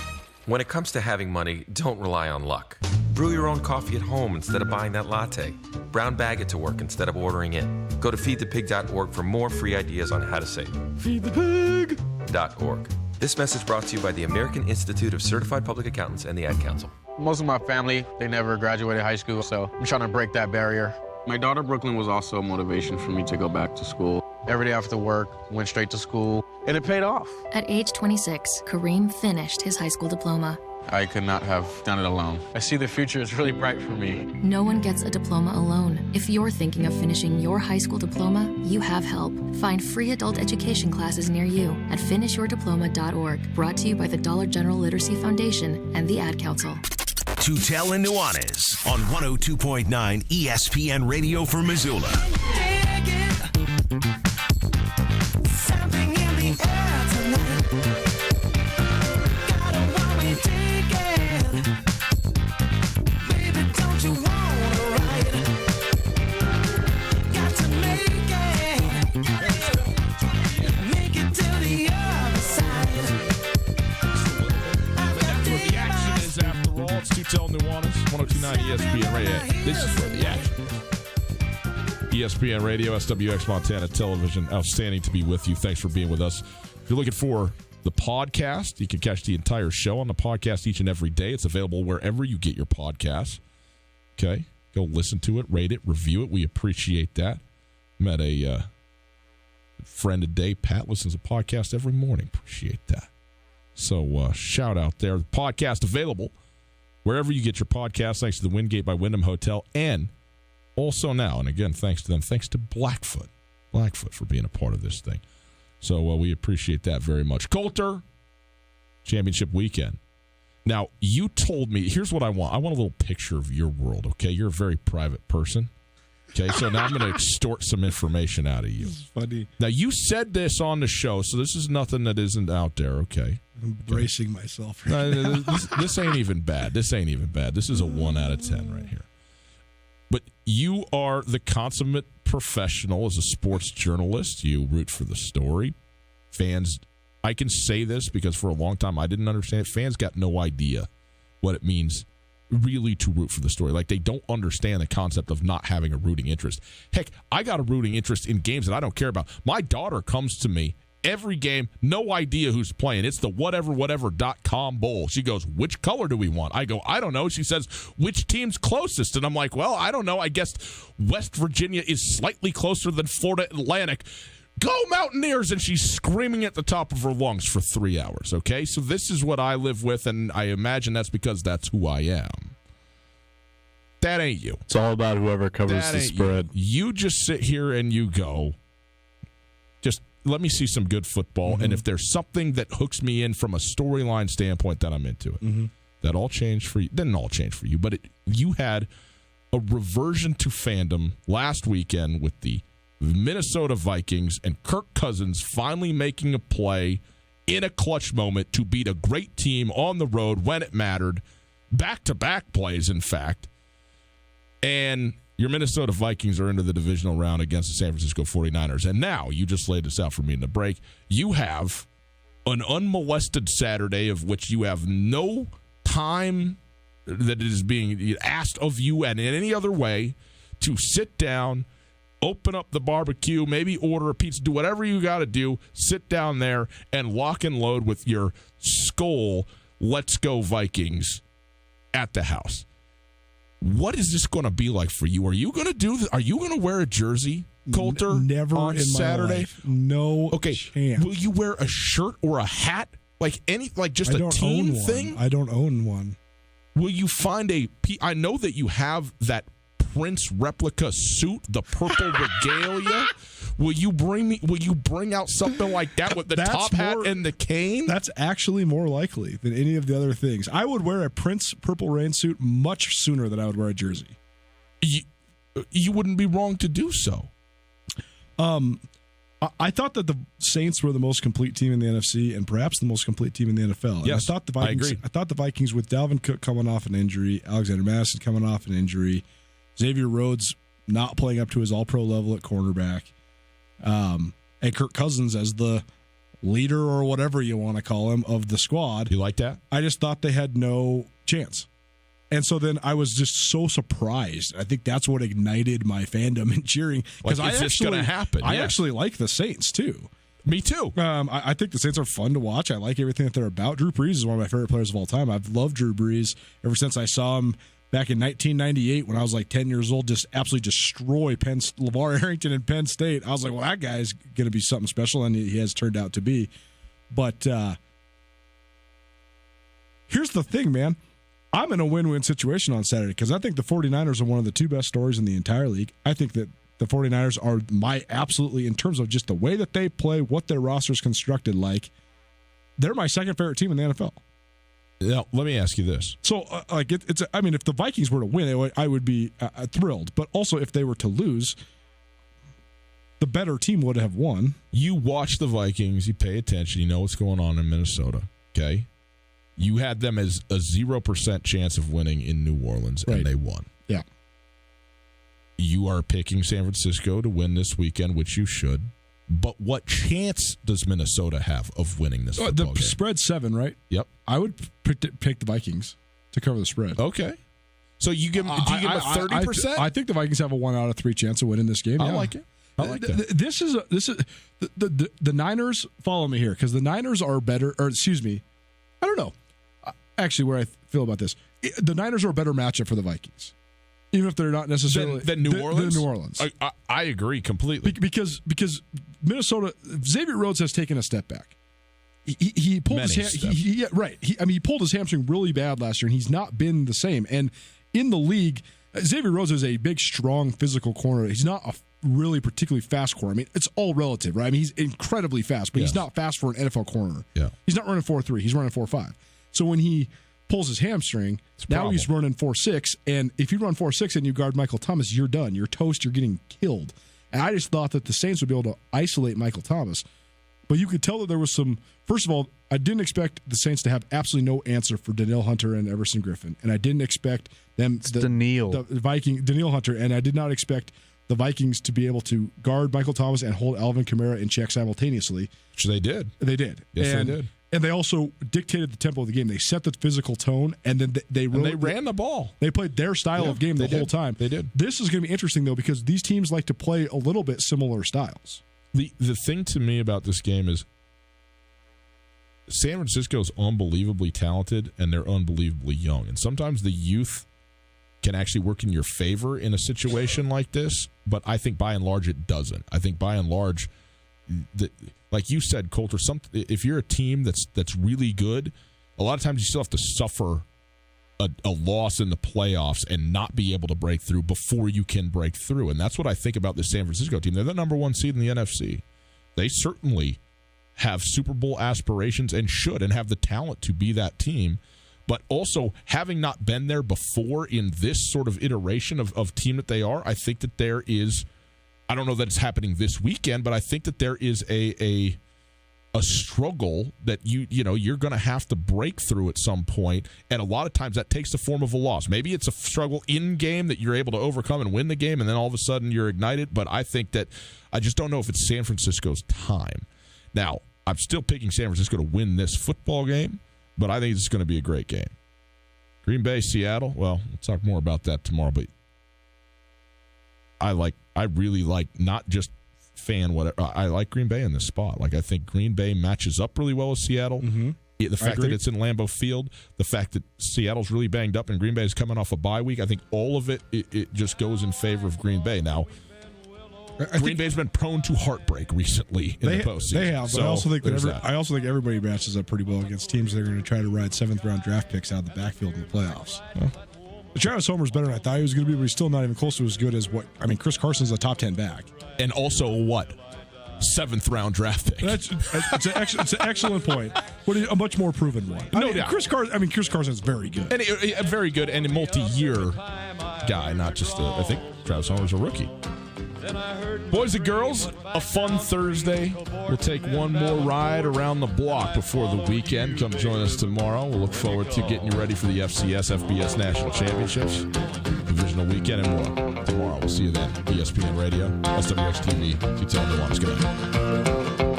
When it comes to having money, don't rely on luck. Brew your own coffee at home instead of buying that latte. Brown bag it to work instead of ordering it. Go to feedthepig.org for more free ideas on how to save. Feedthepig.org. This message brought to you by the American Institute of Certified Public Accountants and the Ad Council. Most of my family, they never graduated high school, so I'm trying to break that barrier. My daughter, Brooklyn, was also a motivation for me to go back to school. Every day after work, went straight to school, and it paid off. At age 26, Kareem finished his high school diploma. I could not have done it alone. I see the future is really bright for me. No one gets a diploma alone. If you're thinking of finishing your high school diploma, you have help. Find free adult education classes near you at finishyourdiploma.org. Brought to you by the Dollar General Literacy Foundation and the Ad Council. Tutel and Nuanez on 102.9 ESPN Radio for Missoula. Tutel Nuanez, 102.9 ESPN Radio. This is where the action is. ESPN Radio, SWX Montana Television. Outstanding to be with you. Thanks for being with us. If you're looking for the podcast, you can catch the entire show on the podcast each and every day. It's available wherever you get your podcasts. Okay? Go listen to it, rate it, review it. We appreciate that. Met a friend today. Pat listens to podcast every morning. Appreciate that. So shout out there. The podcast available wherever you get your podcasts, thanks to the Wingate by Wyndham Hotel, and also now, and again, thanks to them, thanks to Blackfoot for being a part of this thing. So we appreciate that very much. Coulter, championship weekend. Now, you told me, here's what I want. I want a little picture of your world, okay? You're a very private person. Okay, so now I'm going to extort some information out of you. This is funny. Now, you said this on the show, so this is nothing that isn't out there, okay? I'm bracing myself right now. This ain't even bad. This ain't even bad. This is a 1 out of 10 right here. But you are the consummate professional as a sports journalist. You root for the story. Fans, I can say this because for a long time I didn't understand it. Fans got no idea what it means really to root for the story. Like, they don't understand the concept of not having a rooting interest. Heck, I got a rooting interest in games that I don't care about. My daughter comes to me every game, no idea who's playing. It's the whatever.com bowl. She goes, which color do we want? I go, I don't know. She says, which team's closest? And I'm like, well, I don't know. I guess West Virginia is slightly closer than Florida Atlantic. Go Mountaineers! And she's screaming at the top of her lungs for 3 hours, okay? So this is what I live with, and I imagine that's because that's who I am. That ain't you. It's all about whoever covers the spread. You just sit here and you go, just let me see some good football, and if there's something that hooks me in from a storyline standpoint, then I'm into it. That all changed for you. Didn't all change for you, but you had a reversion to fandom last weekend with the Minnesota Vikings and Kirk Cousins finally making a play in a clutch moment to beat a great team on the road when it mattered. Back-to-back plays, in fact. And your Minnesota Vikings are into the divisional round against the San Francisco 49ers. And now, you just laid this out for me in the break, you have an unmolested Saturday of which you have no time that is being asked of you and in any other way to sit down, open up the barbecue, maybe order a pizza, do whatever you got to do, sit down there and lock and load with your Skol, let's go Vikings at the house. What is this going to be like for you? Are you going to do this? Are you going to wear a jersey, Coulter, never on in Saturday? My life. No chance. Will you wear a shirt or a hat? Like just a team thing? I don't own one. Will you find I know that you have that Prince replica suit, the purple regalia. Will you bring out something like that with the top hat and the cane? That's actually more likely than any of the other things. I would wear a Prince purple rain suit much sooner than I would wear a jersey. You wouldn't be wrong to do so. I thought that the Saints were the most complete team in the NFC and perhaps the most complete team in the NFL. Yes, I agree. I thought the Vikings, with Dalvin Cook coming off an injury, Alexander Madison coming off an injury, Xavier Rhodes not playing up to his all-pro level at cornerback, and Kirk Cousins as the leader or whatever you want to call him of the squad. You like that? I just thought they had no chance. And so then I was just so surprised. I think that's what ignited my fandom and cheering. Because it's just going to happen. I actually like the Saints, too. Me too. I think the Saints are fun to watch. I like everything that they're about. Drew Brees is one of my favorite players of all time. I've loved Drew Brees ever since I saw him back in 1998 when I was like 10 years old, just absolutely destroy LeVar Arrington in Penn State. I was like, well, that guy's going to be something special, and he has turned out to be. But here's the thing, man. I'm in a win-win situation on Saturday because I think the 49ers are one of the two best stories in the entire league. I think that the 49ers are absolutely, in terms of just the way that they play, what their roster is constructed like, they're my second favorite team in the NFL. Now, let me ask you this. So, if the Vikings were to win, I would be thrilled. But also, if they were to lose, the better team would have won. You watch the Vikings, you pay attention, you know what's going on in Minnesota, okay? You had them as a 0% chance of winning in New Orleans, and they won. Yeah. You are picking San Francisco to win this weekend, which you should. But what chance does Minnesota have of winning this football game? The spread's 7, right? Yep. I would pick the Vikings to cover the spread. Okay. So you give them a 30%? I think the Vikings have a 1 out of 3 chance of winning this game. I like it. I like that. This is the Niners. Follow me here, because the Niners are better. Or excuse me, I don't know. Actually, where I feel about this, the Niners are a better matchup for the Vikings, even if they're not necessarily than New Orleans. New Orleans. I agree completely because Minnesota, Xavier Rhodes has taken a step back. He pulled he pulled his hamstring really bad last year, and he's not been the same. And in the league, Xavier Rhodes is a big, strong, physical corner. He's not a really particularly fast corner. I mean, it's all relative, right? I mean, he's incredibly fast, but he's not fast for an NFL corner. Yeah. He's not running 4.3. He's running 4.5. So when he pulls his hamstring, now he's running 4.6. And if you run 4.6 and you guard Michael Thomas, you're done. You're toast. You're getting killed. And I just thought that the Saints would be able to isolate Michael Thomas. But you could tell that there was some. First of all, I didn't expect the Saints to have absolutely no answer for Danielle Hunter and Everson Griffin, and I didn't expect them Danielle Hunter, and I did not expect the Vikings to be able to guard Michael Thomas and hold Alvin Kamara in check simultaneously. Which they did. They did. Yes, they did. And they also dictated the tempo of the game. They set the physical tone, and then they ran the ball. They played their style of game the whole time. They did. This is going to be interesting, though, because these teams like to play a little bit similar styles. The thing to me about this game is San Francisco's unbelievably talented, and they're unbelievably young. And sometimes the youth can actually work in your favor in a situation like this, but I think by and large it doesn't. I think by and large, like you said, Coulter, if you're a team that's really good, a lot of times you still have to suffer a loss in the playoffs and not be able to break through before you can break through. And that's what I think about this San Francisco team. They're the number one seed in the NFC. They certainly have Super Bowl aspirations and should, and have the talent to be that team. But also, having not been there before in this sort of iteration of team that they are, I think that there is, I don't know that it's happening this weekend, but I think that there is a struggle that you're going to have to break through at some point, and a lot of times that takes the form of a loss. Maybe it's a struggle in game that you're able to overcome and win the game, and then all of a sudden you're ignited. But I think that I just don't know if it's San Francisco's time. Now, I'm still picking San Francisco to win this football game, but I think it's going to be a great game. Green Bay, Seattle. Well, we'll talk more about that tomorrow. But I really like not just whatever. I like Green Bay in this spot. Like, I think Green Bay matches up really well with Seattle. Mm-hmm. The fact that it's in Lambeau Field, the fact that Seattle's really banged up and Green Bay is coming off a bye week, I think all of it just goes in favor of Green Bay. Now, Green Bay's been prone to heartbreak recently in the postseason. They have, but I also think everybody matches up pretty well against teams that are going to try to ride 7th-round draft picks out of the backfield in the playoffs. Well, Travis Homer's better than I thought he was going to be, but he's still not even close to as good as Chris Carson's a top 10 back. And also, 7th-round draft pick. It's an excellent point, but a much more proven one. No doubt. Chris Carson's very good. And very good, and a multi-year guy, not just I think Travis Homer's a rookie. Boys and girls, a fun Thursday. We'll take one more ride around the block before the weekend. Come join us tomorrow. We'll look forward to getting you ready for the FCS, FBS National Championships, Divisional Weekend, and more. Tomorrow, we'll see you then. ESPN Radio, SWX TV, Tutel Nuanez. Good night.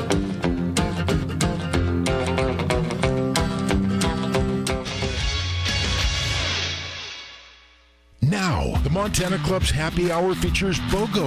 Now, the Montana Club's happy hour features BOGO